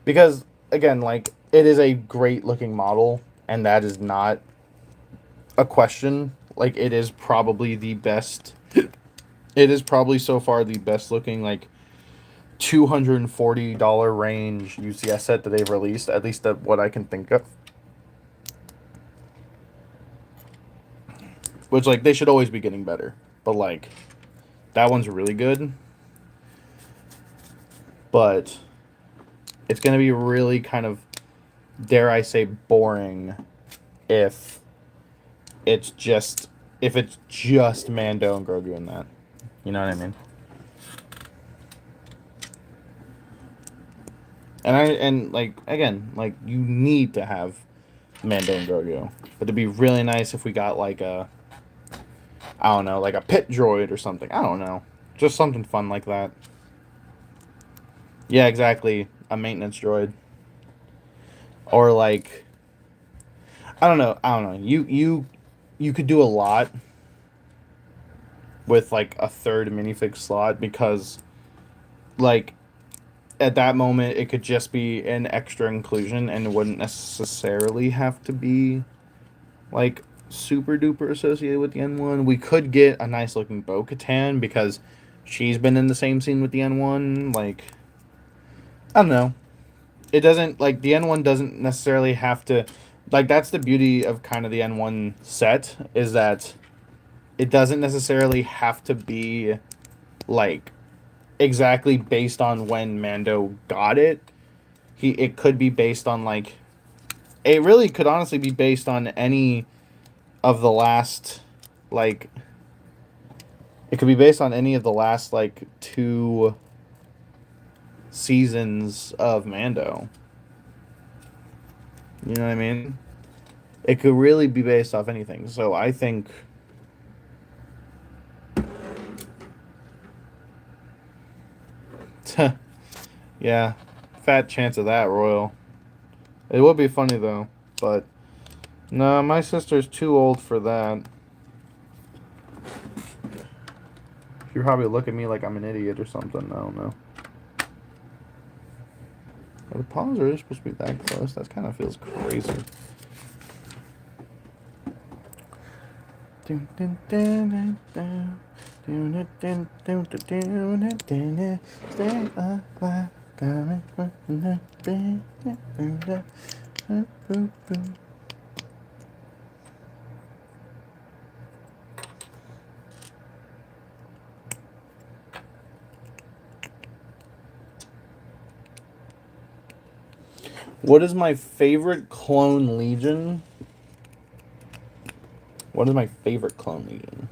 because again, like, it is a great looking model, and that is not a question. Like, it is probably the best. It is probably so far the best looking, like, $240 range UCS set that they've released, at least that what I can think of. Which, like, they should always be getting better, but like, that one's really good. But it's gonna be really kind of, dare I say, boring if it's just Mando and Grogu in that. You know what I mean? And like, again, like, you need to have Mando and Grogu, but it'd be really nice if we got like a, I don't know, like a pit droid or something. I don't know, just something fun like that. Yeah, exactly, a maintenance droid, or like, I don't know. You could do a lot with like a third minifig slot, because like at that moment it could just be an extra inclusion and it wouldn't necessarily have to be like super duper associated with the N1. We could get a nice looking Bo-Katan because she's been in the same scene with the N1. Like, I don't know. It doesn't, like, the N1 doesn't necessarily have to, like, that's the beauty of kind of the N1 set, is that it doesn't necessarily have to be like exactly based on when Mando got it. It could be based on like, it really could honestly be based on any of the last, like, it could be based on any of the last like 2 seasons of Mando. You know what I mean? It could really be based off anything. So I think, yeah, fat chance of that, Royal. It would be funny though, but no, my sister's too old for that. She'd probably look at me like I'm an idiot or something. I don't know. Are the palms really supposed to be that close? That kind of feels crazy. Stay alive. What is my favorite clone legion? What is my favorite clone legion?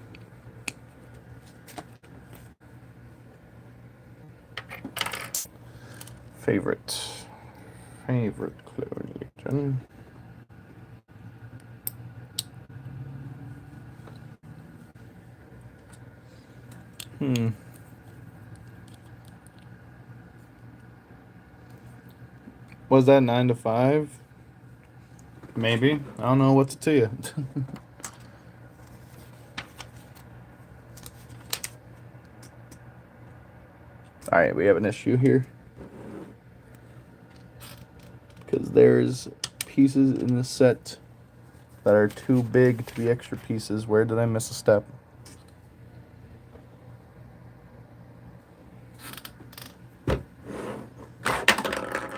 Favorite clone legion. Was that 9 to 5? Maybe. I don't know what to tell you. Alright, we have an issue here. Because there's pieces in the set that are too big to be extra pieces. Where did I miss a step?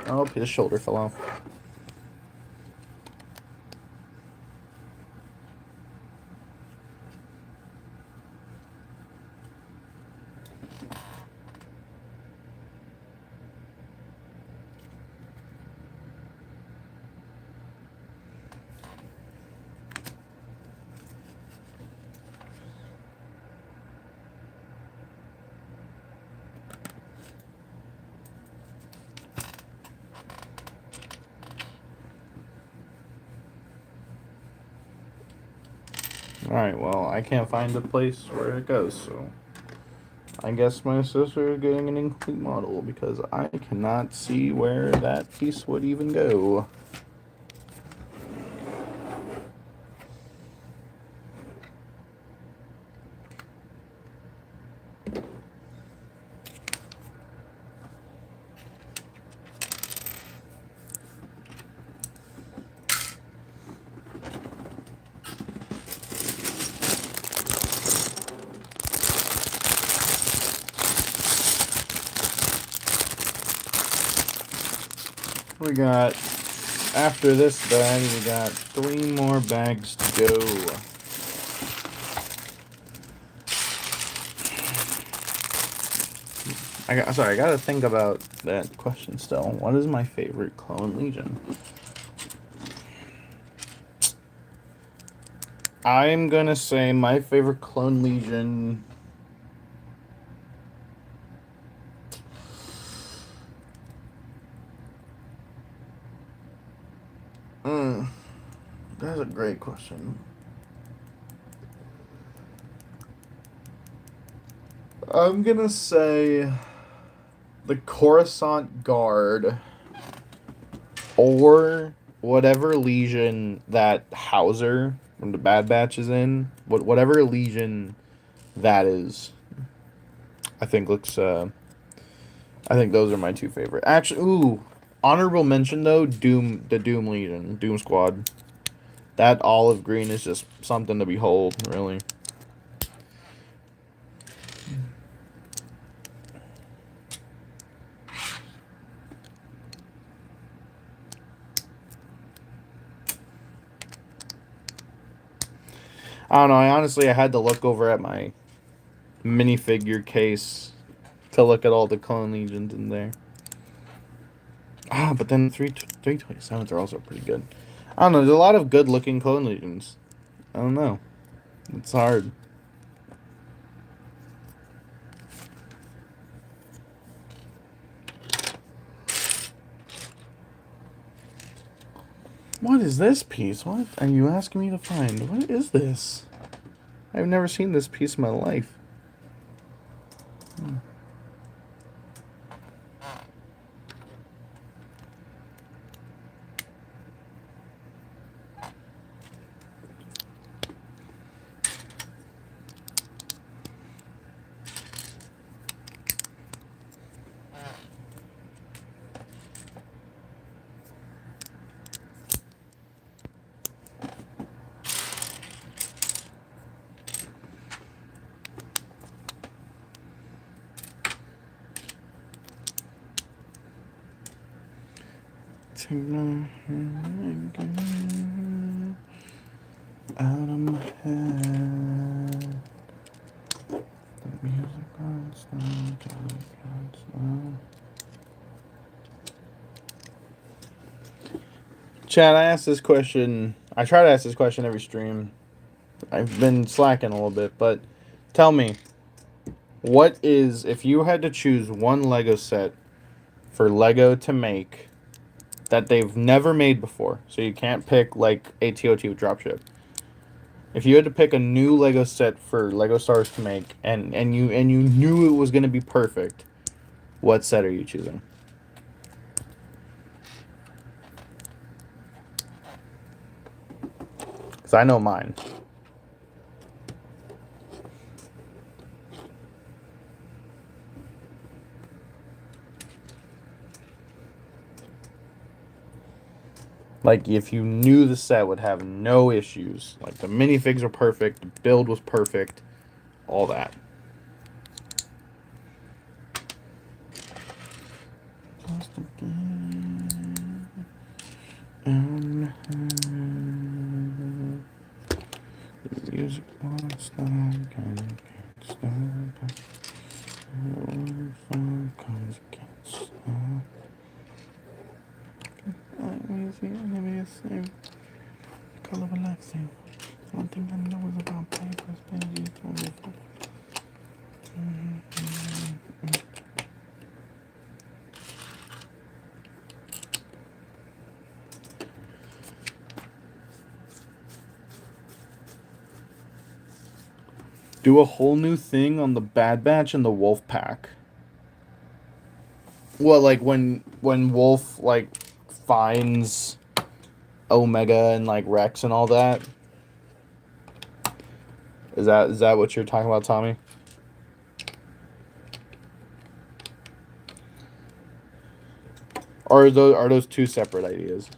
Oh, his shoulder fell off. Alright, well, I can't find the place where it goes, so I guess my sister is getting an incomplete model because I cannot see where that piece would even go. We got, after this bag, we got 3 more bags to go. I gotta think about that question still. What is my favorite Clone Legion? I'm gonna say my favorite Clone Legion... That's a great question. I'm gonna say the Coruscant Guard, or whatever Legion that Hauser from the Bad Batch is in. Whatever Legion that is. I think looks I think those are my 2 favorite. Actually, ooh, honorable mention though, the Doom Legion, Doom Squad. That olive green is just something to behold, really. I don't know. I had to look over at my minifigure case to look at all the Clone Legions in there. But then 327s are also pretty good. I don't know. There's a lot of good looking Clone Legions. I don't know. It's hard. What is this piece? What are you asking me to find? What is this? I've never seen this piece in my life. Out of my head. The music won't stop. Chad, I asked this question. I try to ask this question every stream. I've been slacking a little bit, but tell me, what is, if you had to choose one Lego set for Lego to make that they've never made before, so you can't pick like AT-OT with Dropship. If you had to pick a new Lego set for Lego Star Wars to make, and you knew it was gonna be perfect, what set are you choosing? Because I know mine. Like, if you knew the set would have no issues, like the minifigs are perfect, the build was perfect, all that. Music won't stop, can't stop. Fun comes, can't stop. Color relaxing. One thing I know is about papers, pages, Do a whole new thing on the Bad Batch and the Wolf Pack. Well, like when Wolf like finds Omega and like Rex and all that. Is that what you're talking about, Tommy? Or are those two separate ideas?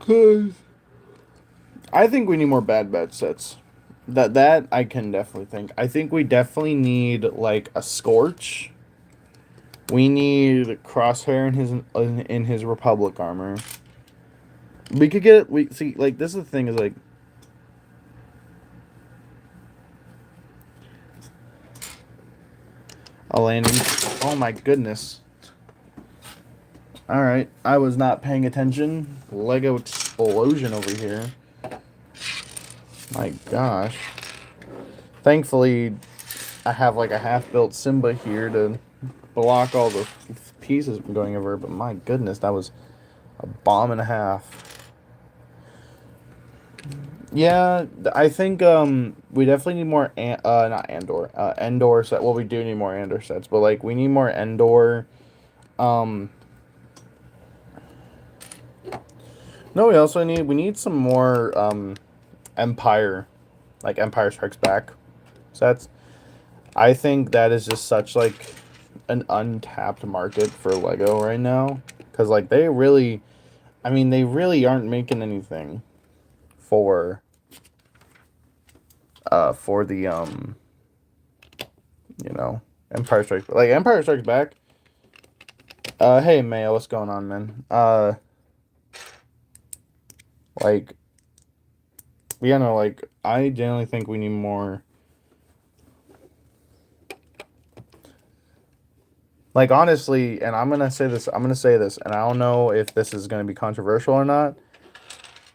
Cause I think we need more Bad Batch sets. That I can definitely think. I think we definitely need like a Scorch. We need Crosshair in his Republic armor. We could get we see like this is the thing is like a landing. Oh my goodness. All right, I was not paying attention. Lego explosion over here. My gosh. Thankfully, I have like a half-built Simba here to block all the pieces from going over. But my goodness, that was a bomb and a half. Yeah, I think we definitely need more not Andor Endor set. Well, we do need more Andor sets, but like we need more Endor. Um, no, we need some more Empire, like Empire Strikes Back sets. I think that is just such like an untapped market for Lego right now because like they really, I mean they really aren't making anything for the you know, Empire Strikes Back. Hey Mayo, what's going on, man? Like, yeah, no, like I generally think we need more. Like honestly, and I'm gonna say this, and I don't know if this is gonna be controversial or not,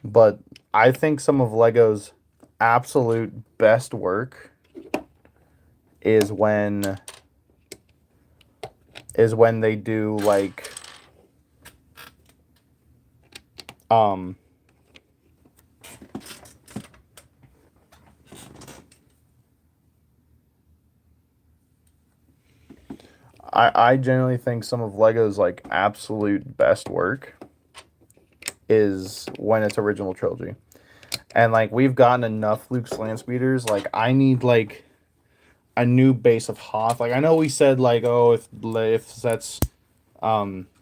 but I think some of Lego's absolute best work is when they do like um I generally think some of Lego's like absolute best work is when it's original trilogy. And like we've gotten enough Luke's land speeders, like I need like a new base of Hoth. Like I know we said like oh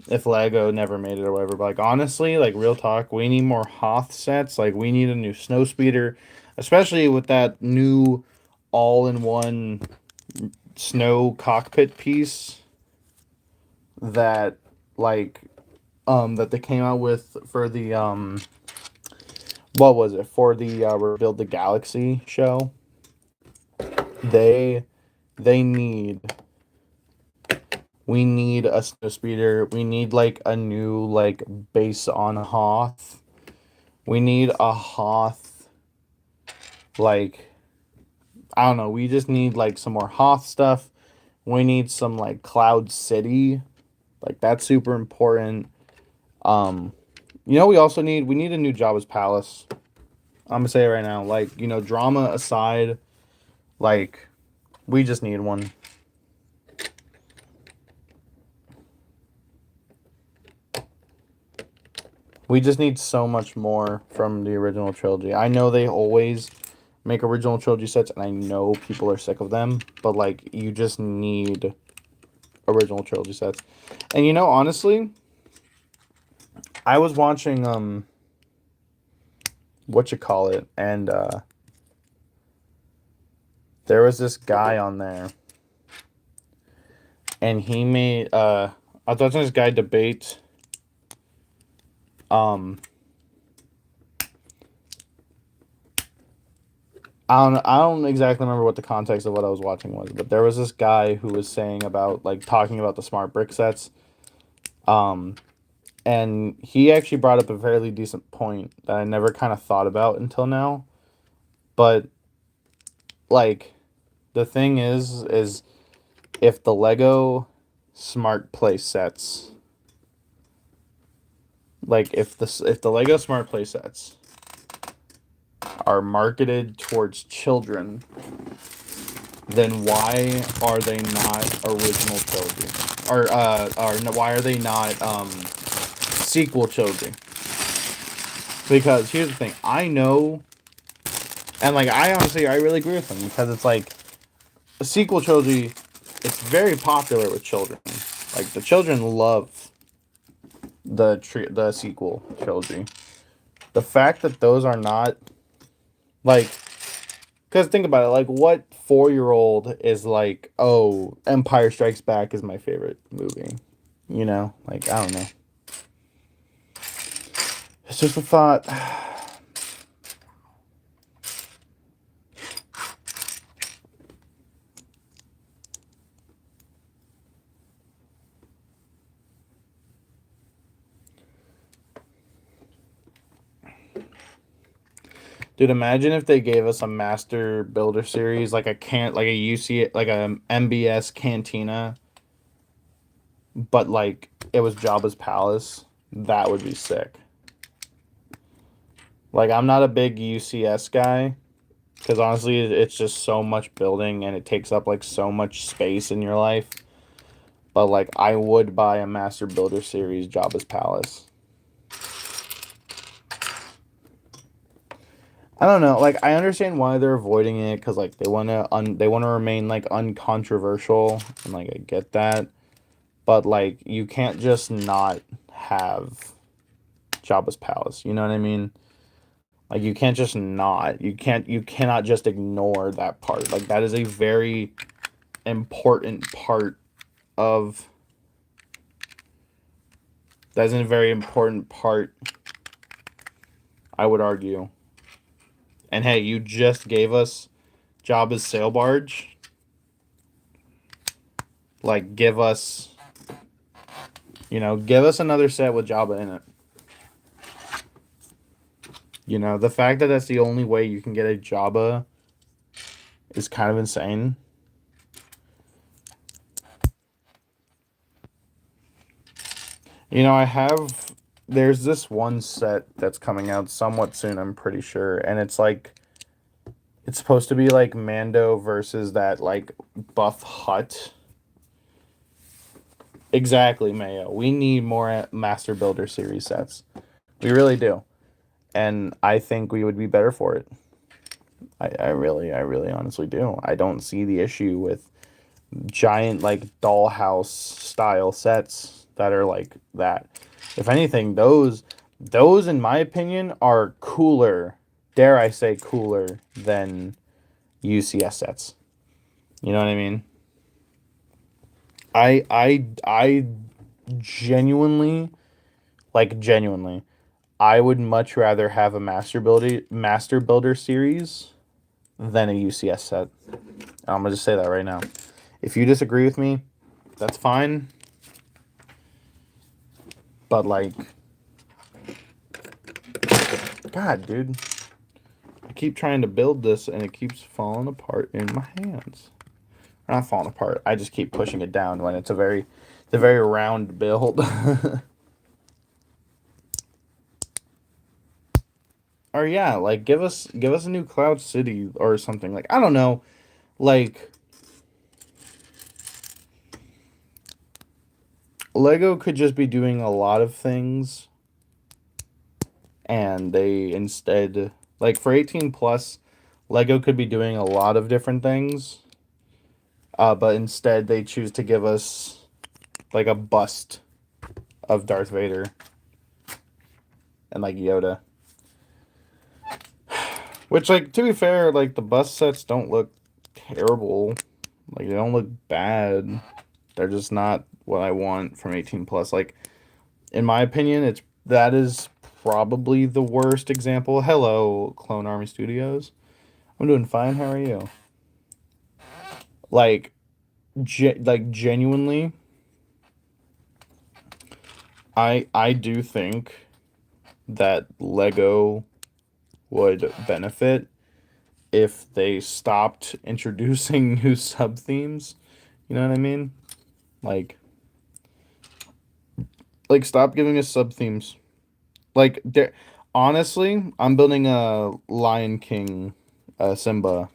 if Lego never made it or whatever, but like honestly, like real talk, we need more Hoth sets. Like we need a new snow speeder, especially with that new all-in-one snow cockpit piece that like that they came out with for the what was it for the Rebuild the Galaxy show. They they need we need a snow speeder. We need like a new like base on Hoth. We need a Hoth like I don't know. We just need like some more Hoth stuff. We need some like Cloud City. Like that's super important. Um we need a new Jabba's Palace. I'm gonna say it right now. Like, drama aside, like we just need one. We just need so much more from the original trilogy. I know they always make original trilogy sets, and I know people are sick of them, but like you just need original trilogy sets. And honestly, I was watching what you call it, and there was this guy on there, and he made I was watching this guy debate um I don't exactly remember what the context of what I was watching was, but there was this guy who was saying about like talking about the smart brick sets. Um and he actually brought up a fairly decent point that I never kind of thought about until now. But like the thing is if the Lego smart play sets, like if the Lego smart play sets are marketed towards children, then why are they not original trilogy? Or why are they not sequel trilogy? Because here's the thing, I know, and like I really agree with them because it's like a sequel trilogy. It's very popular with children. Like the children love the sequel trilogy. The fact that those are not like, because think about it, like what 4-year-old is like, oh, Empire Strikes Back is my favorite movie. Like I don't know. It's just a thought. Dude, imagine if they gave us a Master Builder series, like a UC, like a MBS Cantina, but like it was Jabba's palace. That would be sick. Like I'm not a big UCS guy because honestly, it's just so much building and it takes up like so much space in your life. But like I would buy a Master Builder series Jabba's palace. I don't know. Like I understand why they're avoiding it because like they want to remain like uncontroversial and like I get that, but like you can't just not have Jabba's palace. You know what I mean? Like you can't just not. You cannot just ignore that part. Like that is a very important part of that's a very important part, I would argue. And hey, you just gave us Jabba's sail barge. Like give us another set with Jabba in it. The fact that that's the only way you can get a Jabba is kind of insane. There's this one set that's coming out somewhat soon, I'm pretty sure, and it's supposed to be like Mando versus that like buff hut. Exactly, Mayo. We need more Master Builder series sets. We really do. And I think we would be better for it. I really honestly do. I don't see the issue with giant like dollhouse style sets that are like that. If anything, those in my opinion are cooler, dare I say cooler than UCS sets. You know what I mean? I genuinely, I would much rather have a Master Builder series than a UCS set. I'm gonna just say that right now. If you disagree with me, that's fine. But like, God, dude, I keep trying to build this and it keeps falling apart in my hands. Not falling apart. I just keep pushing it down when it's a very round build. Or yeah, like give us a new Cloud City or something. Like I don't know. Like Lego could just be doing a lot of things and they instead, like for 18 plus, Lego could be doing a lot of different things. But instead they choose to give us like a bust of Darth Vader and like Yoda. Which, like, to be fair, like the bust sets don't look terrible. Like they don't look bad. They're just not what I want from 18 plus. Like in my opinion, that is probably the worst example. Hello, Clone Army Studios. I'm doing fine. How are you? Like, genuinely, I do think that Lego would benefit if they stopped introducing new sub themes. You know what I mean? Like, stop giving us sub themes. Like, there. Honestly, I'm building a Lion King, Simba.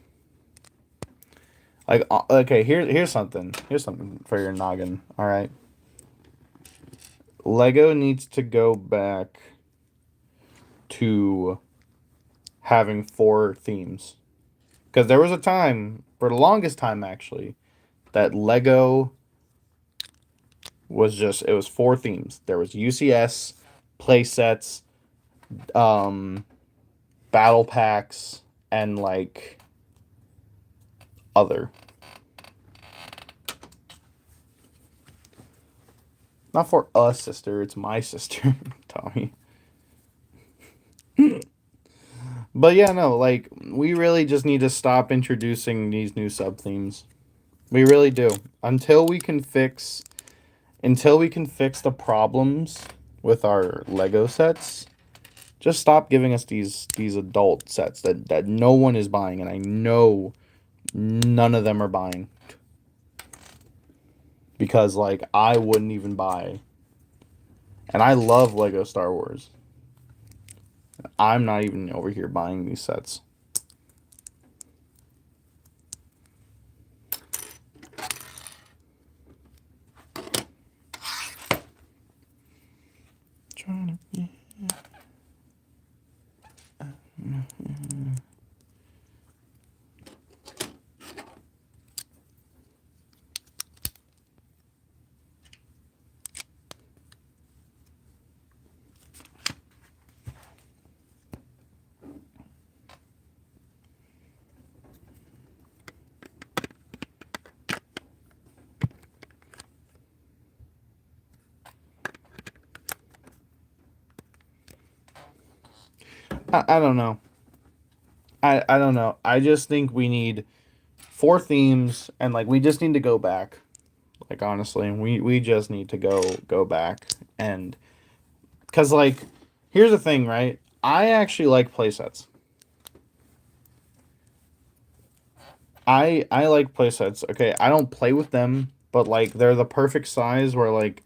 Like, okay, here's something. Here's something for your noggin. All right. Lego needs to go back to having 4 themes. Because there was a time, for the longest time actually, that Lego it was 4 themes. There was UCS, play sets, um, battle packs, and like other. Not for us, sister. It's my sister, Tommy. But yeah, no, like we really just need to stop introducing these new sub themes. We really do. Until we can fix the problems with our Lego sets, just stop giving us these adult sets that no one is buying, and I know none of them are buying. Because like I wouldn't even buy. And I love Lego Star Wars. I'm not even over here buying these sets. Trying to. I don't know. I don't know. I just think we need 4 themes, and like we just need to go back. Like honestly, we just need to go back, and cuz like here's the thing, right? I actually like playsets. I like playsets. Okay, I don't play with them, but like they're the perfect size where like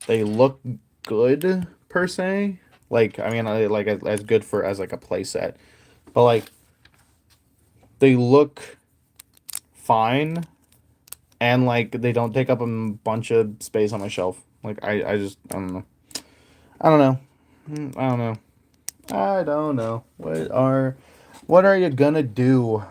they look good per se. Like I mean, like as good for as like a playset, but like they look fine, and like they don't take up a bunch of space on my shelf. Like I just I don't know. I don't know. I don't know. I don't know. What are you gonna do?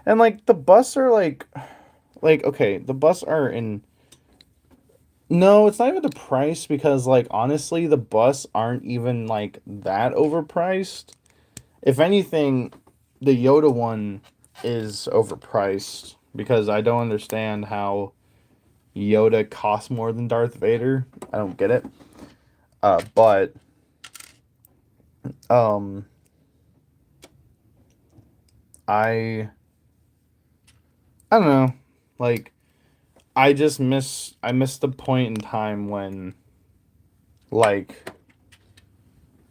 And like the bus are like okay, the bus are in. No, it's not even the price because like honestly, the bus aren't even like that overpriced. If anything, the Yoda one is overpriced because I don't understand how Yoda costs more than Darth Vader. I don't get it. But um I I don't know. Like I miss the point in time when like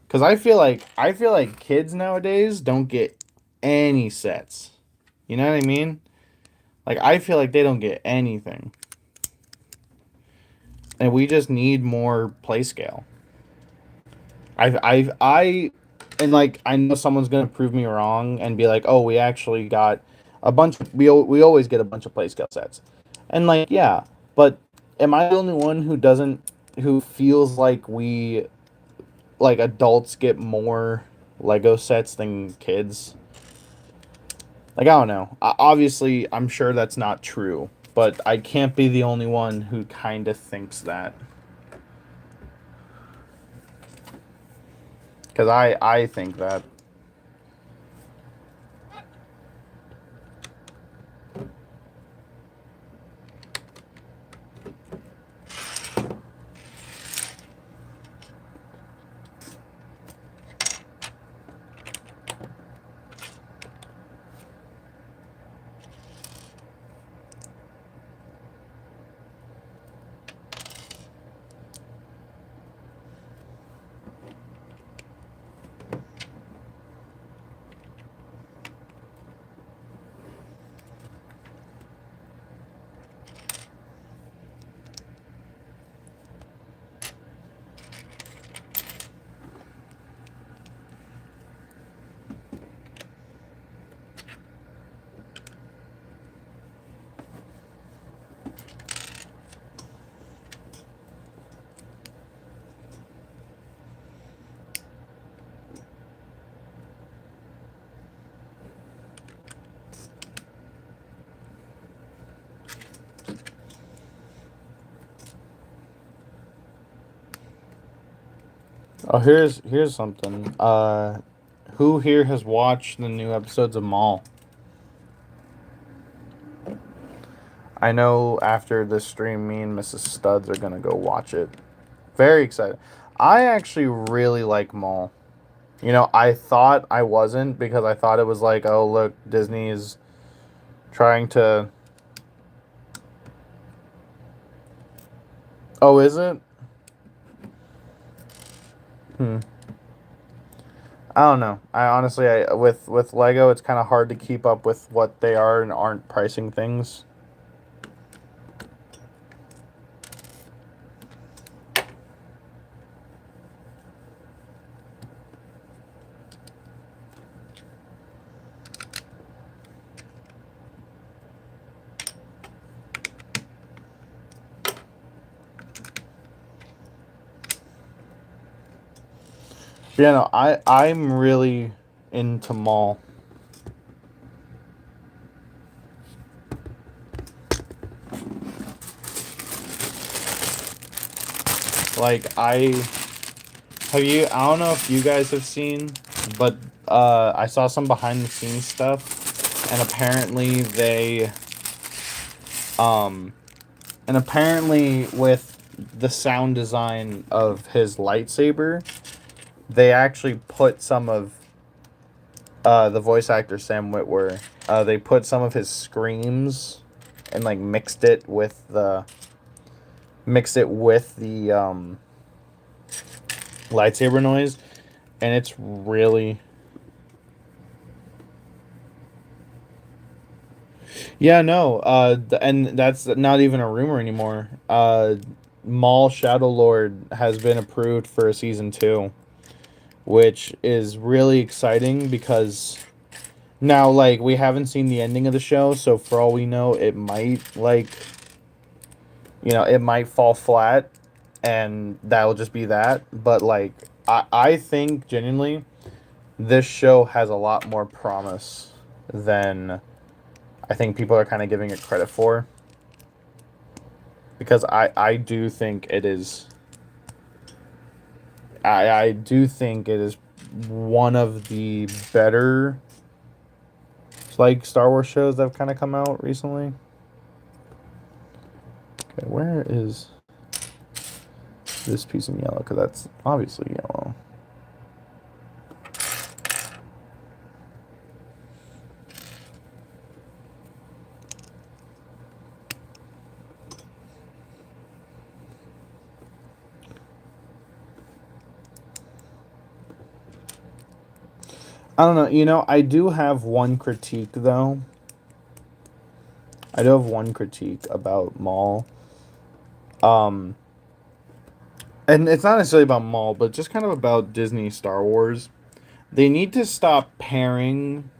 cuz I feel like kids nowadays don't get any sets. You know what I mean? Like I feel like they don't get anything. And we just need more play scale. I and like I know someone's gonna prove me wrong and be like, oh, we actually got a bunch. We always get a bunch of play scale sets, and like yeah, but am I the only one who feels like we like adults get more Lego sets than kids? Like, I don't know. Obviously, I'm sure that's not true, but I can't be the only one who kind of thinks that. Because I think that. Oh, here's something. Who here has watched the new episodes of Maul? I know after this stream, me and Mrs. Studs are gonna go watch it. Very excited. I actually really like Maul. You know, I thought I wasn't because I thought it was like, oh look, Disney is trying to. Oh, is it? Hmm. I don't know. I honestly, with Lego, it's kind of hard to keep up with what they are and aren't pricing things. Yeah, no, I'm really into Maul. Like I don't know if you guys have seen, but I saw some behind the scenes stuff, and um apparently with the sound design of his lightsaber, they actually put some of the voice actor Sam Witwer, they put some of his screams and like mixed it with the lightsaber noise, and it's really. Yeah, no, and that's not even a rumor anymore. Maul Shadow Lord has been approved for a season 2, which is really exciting because now, like, we haven't seen the ending of the show, so for all we know, it might, like, it might fall flat, and that'll just be that. But, like, I think, genuinely, this show has a lot more promise than I think people are kind of giving it credit for. Because I do think it is. I do think it is one of the better, like, Star Wars shows that have kind of come out recently. Okay, where is this piece in yellow? Because that's obviously yellow. I don't know. I do have one critique, though. I do have one critique about Maul. Um, and it's not necessarily about Maul, but just kind of about Disney Star Wars. They need to stop pairing,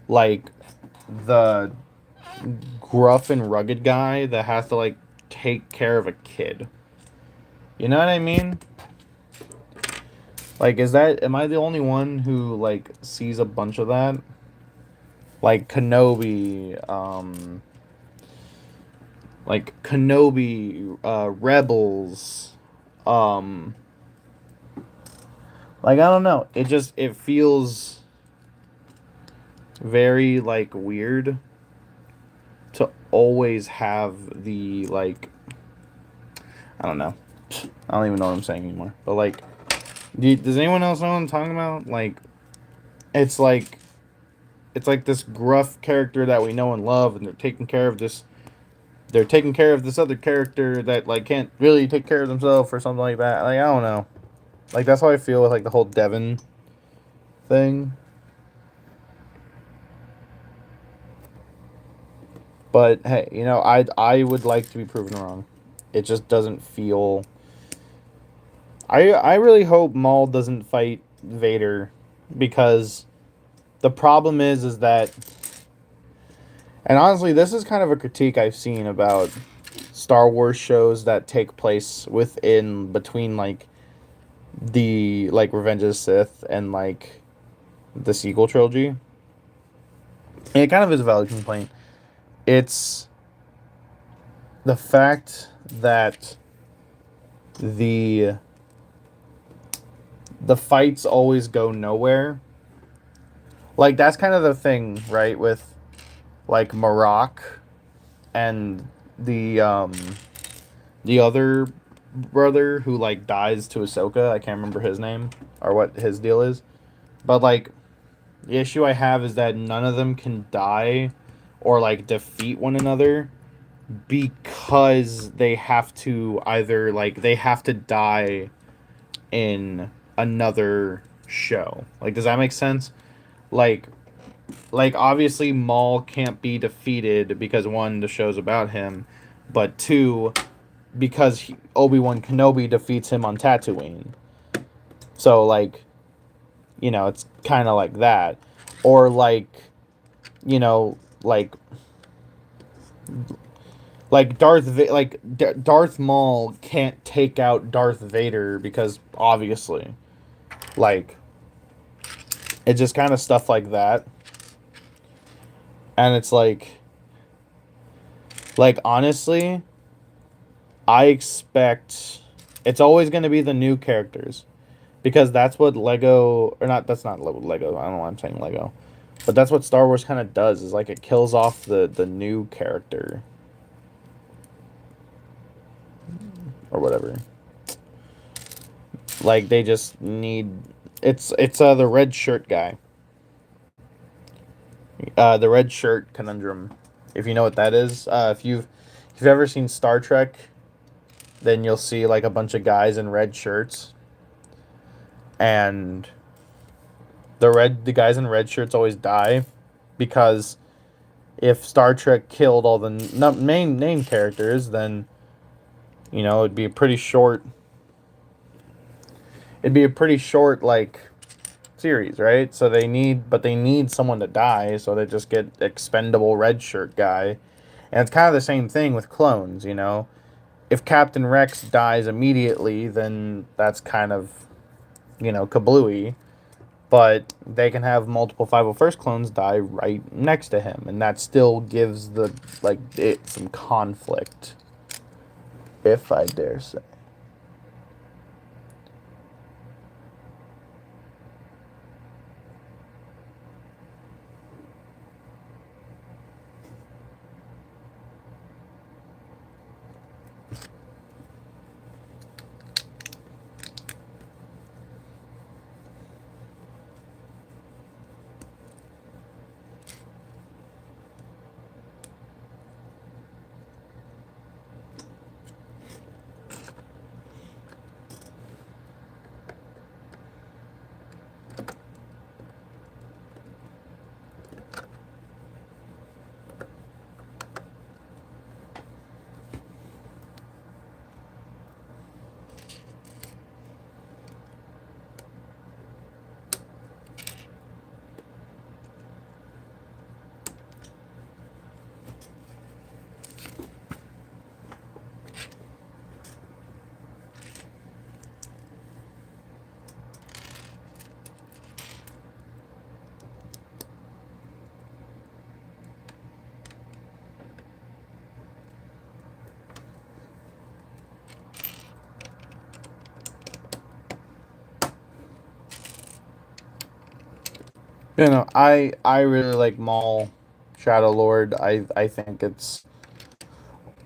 like, the gruff and rugged guy that has to, like, take care of a kid. You know what I mean? Like, am I the only one who, like, sees a bunch of that? like Kenobi, Rebels, um, like I don't know, it feels very like weird to always have the like I don't know, I don't even know what I'm saying anymore. But like, does anyone else know what I'm talking about? Like, it's like it's like this gruff character that we know and love, and they're taking care of this. They're taking care of this other character that like can't really take care of themselves or something like that. Like I don't know. Like that's how I feel with like the whole Devon thing. But hey, I would like to be proven wrong. It just doesn't feel. I really hope Maul doesn't fight Vader, because the problem is that, and honestly, this is kind of a critique I've seen about Star Wars shows that take place within between like the like Revenge of the Sith and like the sequel trilogy. And it kind of is a valid complaint. It's the fact that the the fights always go nowhere. Like that's kind of the thing, right? With like Marok and the other brother who like dies to Ahsoka. I can't remember his name or what his deal is. But like the issue I have is that none of them can die or like defeat one another, because they have to either like they have to die in another show. Like does that make sense? Like obviously Maul can't be defeated because one, the show's about him, but two, because Obi-Wan Kenobi defeats him on Tatooine. So like, it's kind of like that. Or like, you know, like Darth Maul can't take out Darth Vader because obviously, like, it's just kind of stuff like that. And it's like honestly, I expect it's always going to be the new characters, because that's what Lego, or not, that's not Lego. I don't know why I'm saying Lego. But that's what Star Wars kind of does, is like it kills off the new character or whatever. Like they just need, it's the red shirt guy. The red shirt conundrum. If you know what that is, if you've ever seen Star Trek, then you'll see like a bunch of guys in red shirts, and the guys in red shirts always die, because if Star Trek killed all the main name characters, then it'd be a pretty short. It'd be a pretty short like series, right? So they need someone to die, so they just get expendable red shirt guy, and it's kind of the same thing with clones. If Captain Rex dies immediately, then that's kind of kablooey. But they can have multiple 501st clones die right next to him, and that still gives it some conflict, if I dare say. You know, I really like Maul, Shadow Lord. I think it's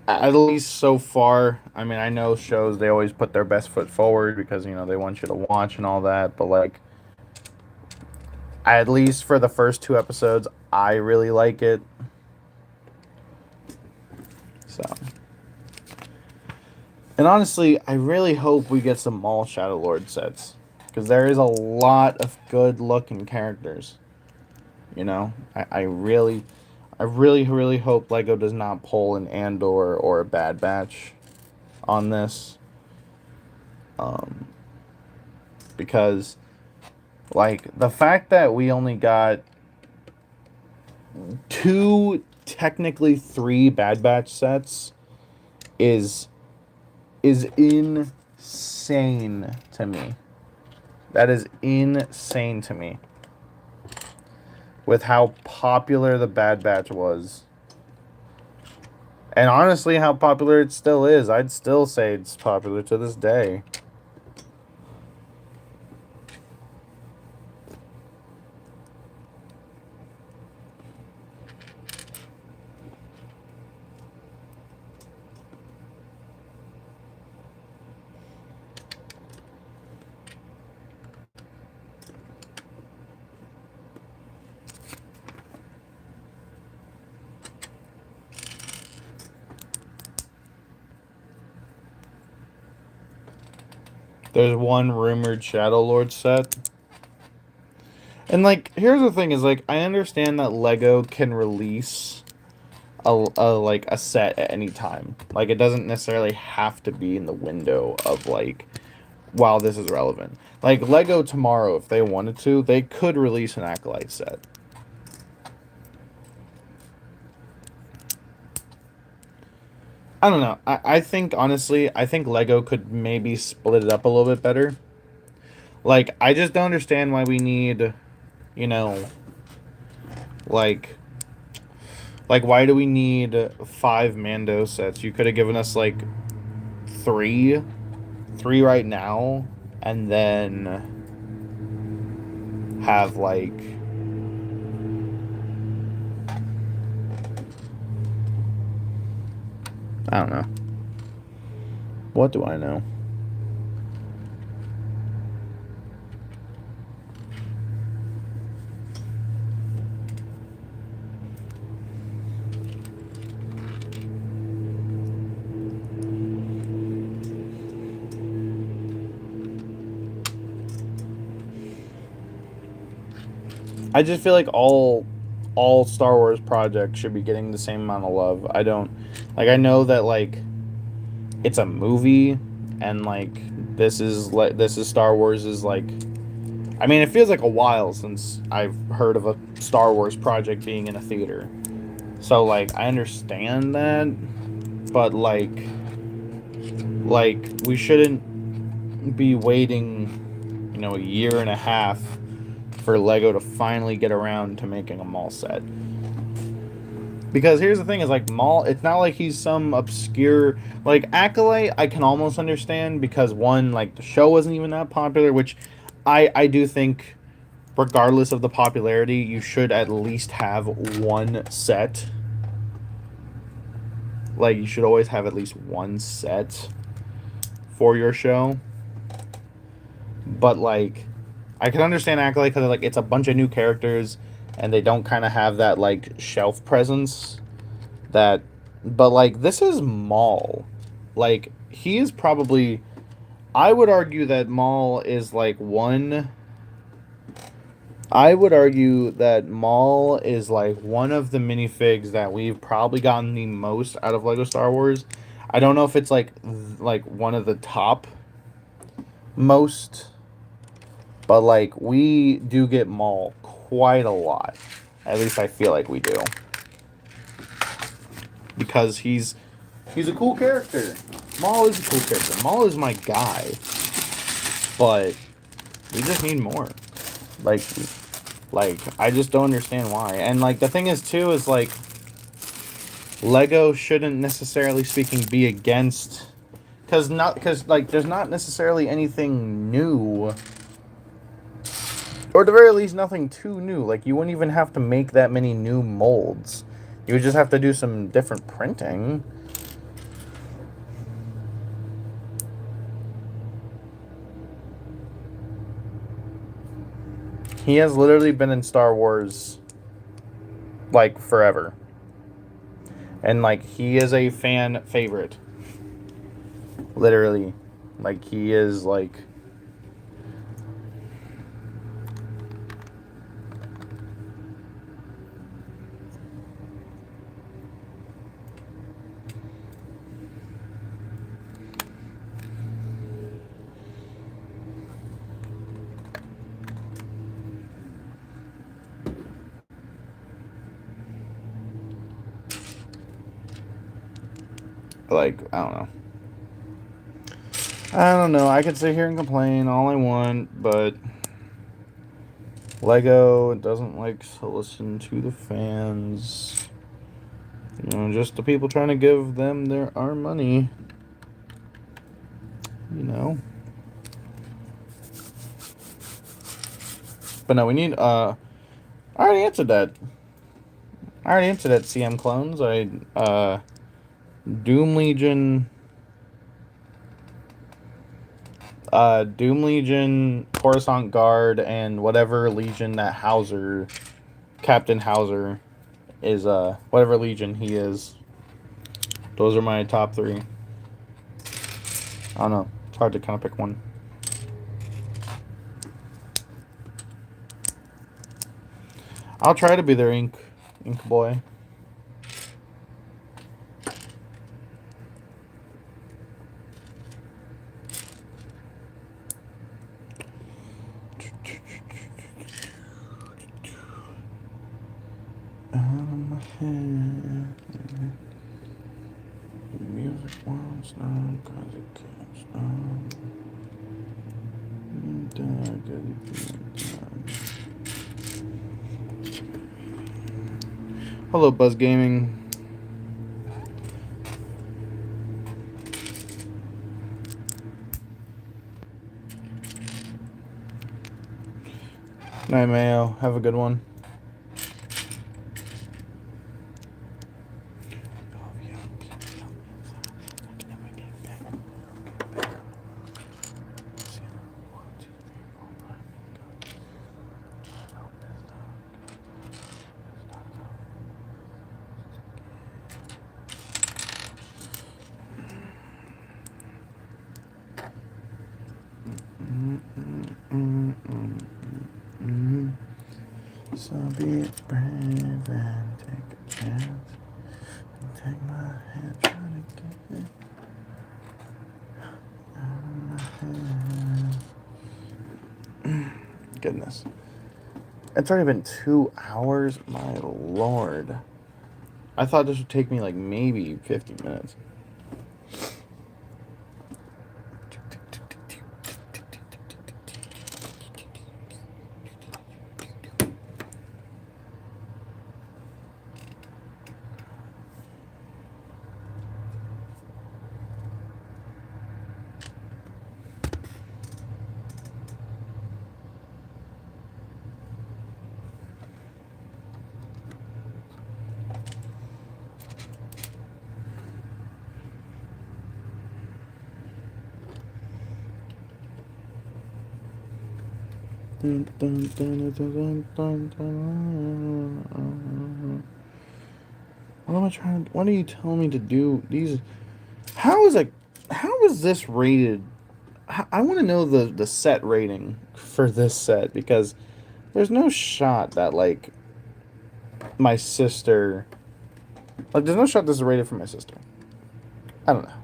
at least so far. I mean, I know shows they always put their best foot forward because you know they want you to watch and all that. But like, at least for the first two episodes, I really like it. So, and honestly, I really hope we get some Maul Shadow Lord sets because there is a lot of good looking characters. You know, I really hope Lego does not pull an Andor or a Bad Batch on this. Um, because, like, the fact that we only got two, technically three Bad Batch sets is insane to me. That is insane to me. With how popular the Bad Batch was. And honestly, how popular it still is. I'd still say it's popular to this day. There's one rumored Shadow Lord set. And like, here's the thing: is like, I understand that Lego can release a set at any time. Like, it doesn't necessarily have to be in the window of like, while this is relevant. Like Lego tomorrow, if they wanted to, they could release an Acolyte set. I don't know. I think honestly, I think Lego could maybe split it up a little bit better. Like, I just don't understand why we need, you know, like why do we need five Mando sets? You could have given us like three, three right now, and then have like I don't know. What do I know? I just feel like all Star Wars projects should be getting the same amount of love. I don't like I know that like it's a movie and like this is Star Wars is like I mean it feels like a while since I've heard of a Star Wars project being in a theater. So like I understand that, but like we shouldn't be waiting, you know, a year and a half for Lego to finally get around to making a Maul set. Because here's the thing: is like Maul. It's not like he's some obscure like Acolyte. I can almost understand because one, like the show wasn't even that popular, which I do think, regardless of the popularity, you should at least have one set. Like you should always have at least one set for your show. But like, I can understand Acolyte because like it's a bunch of new characters, and they don't kind of have that like shelf presence that. But like this is Maul, like he is probably. I would argue that Maul is like one. I would argue that Maul is like one of the minifigs that we've probably gotten the most out of Lego Star Wars. I don't know if it's like one of the top most, but like we do get Maul quite a lot. At least I feel like we do. Because he's a cool character. Maul is a cool character. Maul is my guy. But we just need more. Like I just don't understand why. And like the thing is too is like Lego shouldn't necessarily speaking be against cuz like there's not necessarily anything new Or at the very least, nothing too new. Like, you wouldn't even have to make that many new molds. You would just have to do some different printing. He has literally been in Star Wars, like, forever. And, like, he is a fan favorite. Literally. Like, he is, like... Like, I don't know. I don't know. I could sit here and complain all I want, but Lego doesn't like to listen to the fans. You know, just the people trying to give them our money. You know. But no, we need I already answered that. CM clones. Doom Legion Doom Legion, Coruscant Guard, and whatever Legion that Captain Hauser is, whatever Legion he is. Those are my top 3. I don't know. It's hard to kind of pick one. I'll try to be their ink boy. Music won't stop 'cause it can't stop. Hello, Buzz Gaming. Night, Mayo. Have a good one. So be brave and take a chance. And take my hand, try to get it out of my hand. Goodness. It's already been 2 hours? My lord. I thought this would take me like maybe 50 minutes. What am I trying to... What are you telling me to do? These... How is this rated? I want to know the set rating for this set, because there's no shot that, like, my sister... Like, there's no shot this is rated for my sister. I don't know.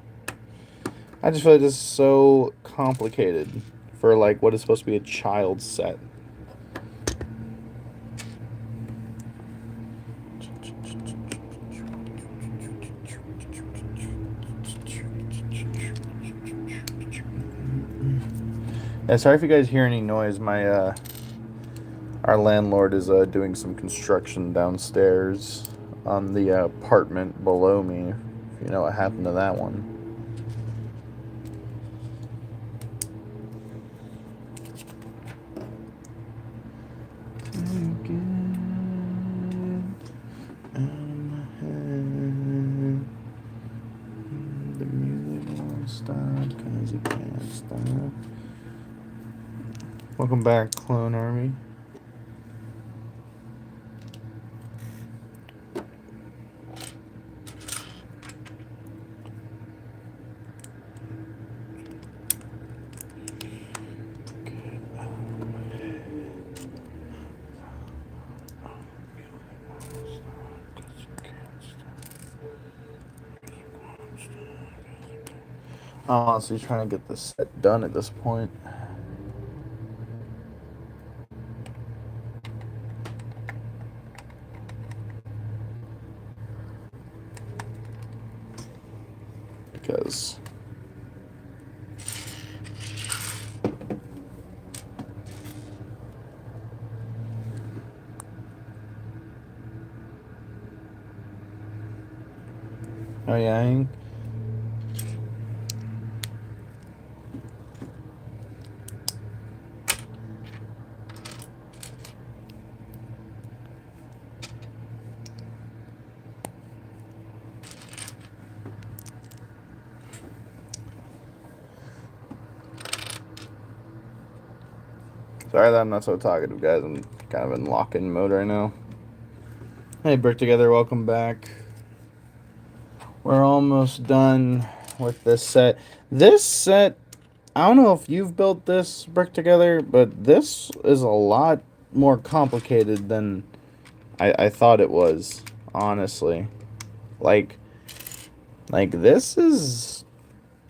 I just feel like this is so complicated for, like, what is supposed to be a child set. Yeah, sorry if you guys hear any noise. My our landlord is doing some construction downstairs on the apartment below me. If you know what happened to that one. stop, cause you can't stop. Welcome back, Clone Army. Oh, so he's trying to get this set done at this point. Because oh yeah, sorry that I'm not so talkative, guys. I'm kind of in lock-in mode right now. Hey, Brick Together, welcome back. We're almost done with this set. This set, I don't know if you've built this Brick Together, but this is a lot more complicated than I thought it was, honestly. Like this is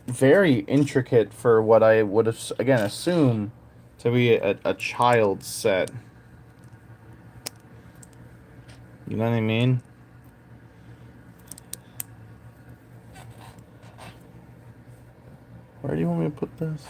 very intricate for what I would have, again, assume to be a child set. You know what I mean? Where do you want me to put this?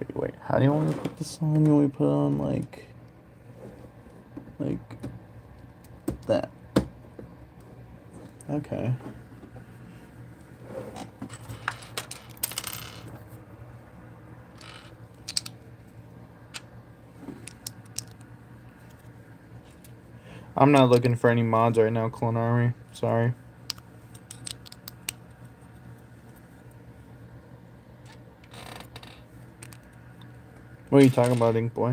Okay, wait. How do you want me to put this on? You want me to put it on like that? Okay. I'm not looking for any mods right now, Clone Army. Sorry. What are you talking about, Ink Boy?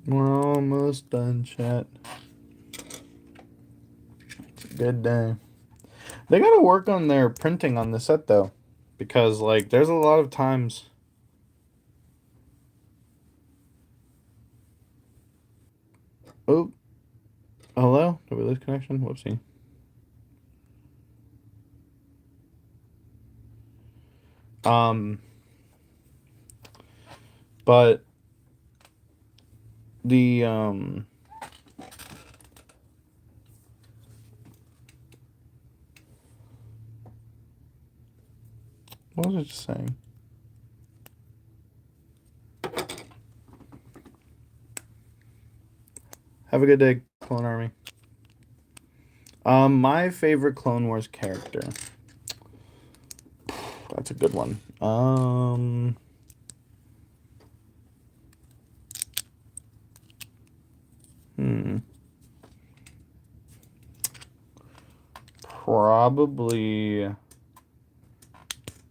We're almost done, chat. It's a good day. They gotta work on their printing on the set, though. Because, like, there's a lot of times... Oh. Hello? Did we lose connection? Whoopsie. But... The, What was I just saying? Have a good day, Clone Army. My favorite Clone Wars character. That's a good one.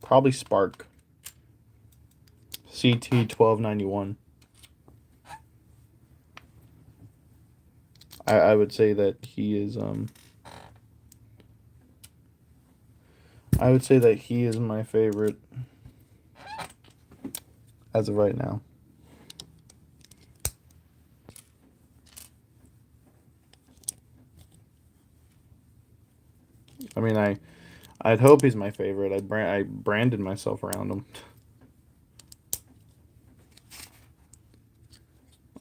Probably Spark. CT-1291. I would say that he is I would say that he is my favorite as of right now. I mean, I'd hope he's my favorite. I branded myself around him.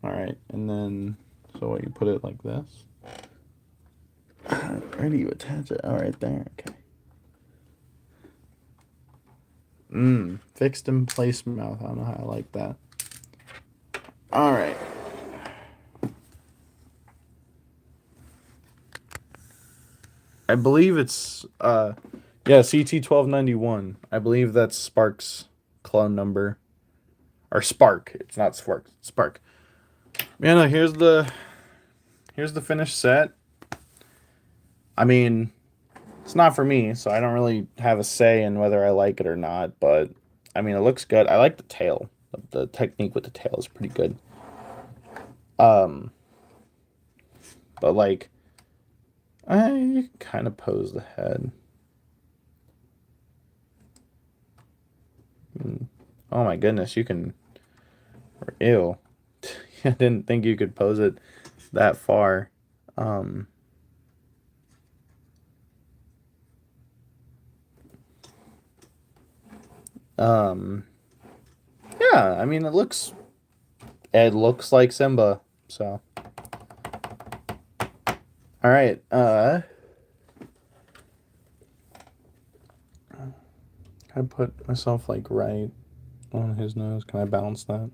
All right, and then so what, you put it like this? Where do you attach it? Oh, right there. Okay. Fixed in place mouth. I don't know how I like that. All right. I believe it's yeah, CT1291. I believe that's Spark's clone number. Or Spark. It's not Spark. Spark. Yeah, no, here's the finished set. I mean, it's not for me, so I don't really have a say in whether I like it or not, but I mean, it looks good. I like the tail. The technique with the tail is pretty good. But like, you can kind of pose the head. Oh my goodness, you can. Ew. I didn't think you could pose it that far. Yeah, I mean, it looks like Simba, so. All right, I put myself like right on his nose. Can I balance that?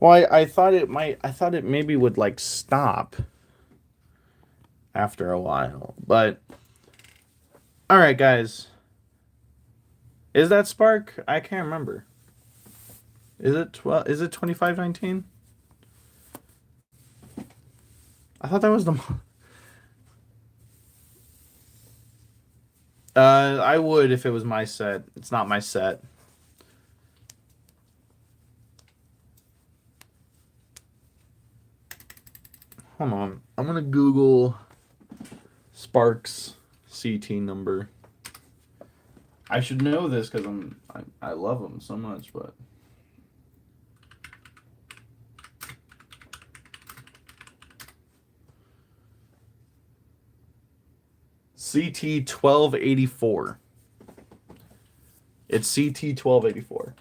Well, I thought it might. I thought it maybe would like stop after a while, but all right, guys. Is that Spark? I can't remember. Is it 12? Is it 2519? I thought that was the. I would if it was my set. It's not my set. Hold on. I'm gonna Google Spark's CT number. I should know this because I love him so much, but. CT1284. It's CT1284.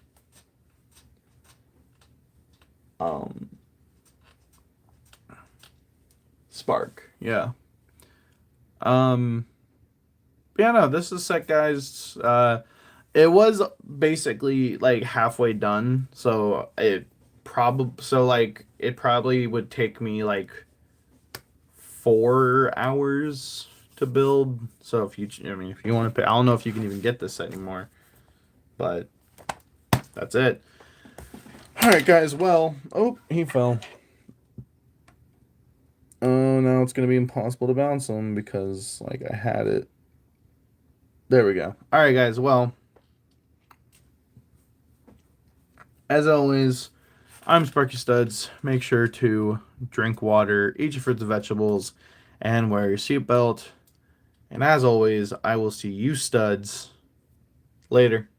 Spark, yeah. Yeah, no, this is set, guys. It was basically like halfway done, so it probably would take me like 4 hours to build. So if you, I mean, if you want to pay, I don't know if you can even get this anymore, but that's it. All right, guys. Well, oh, he fell. Oh, now it's gonna be impossible to bounce him because like I had it. There we go. All right, guys. Well, as always, I'm Sparky Studs. Make sure to drink water, eat your fruits and vegetables, and wear your seatbelt. And as always, I will see you studs later.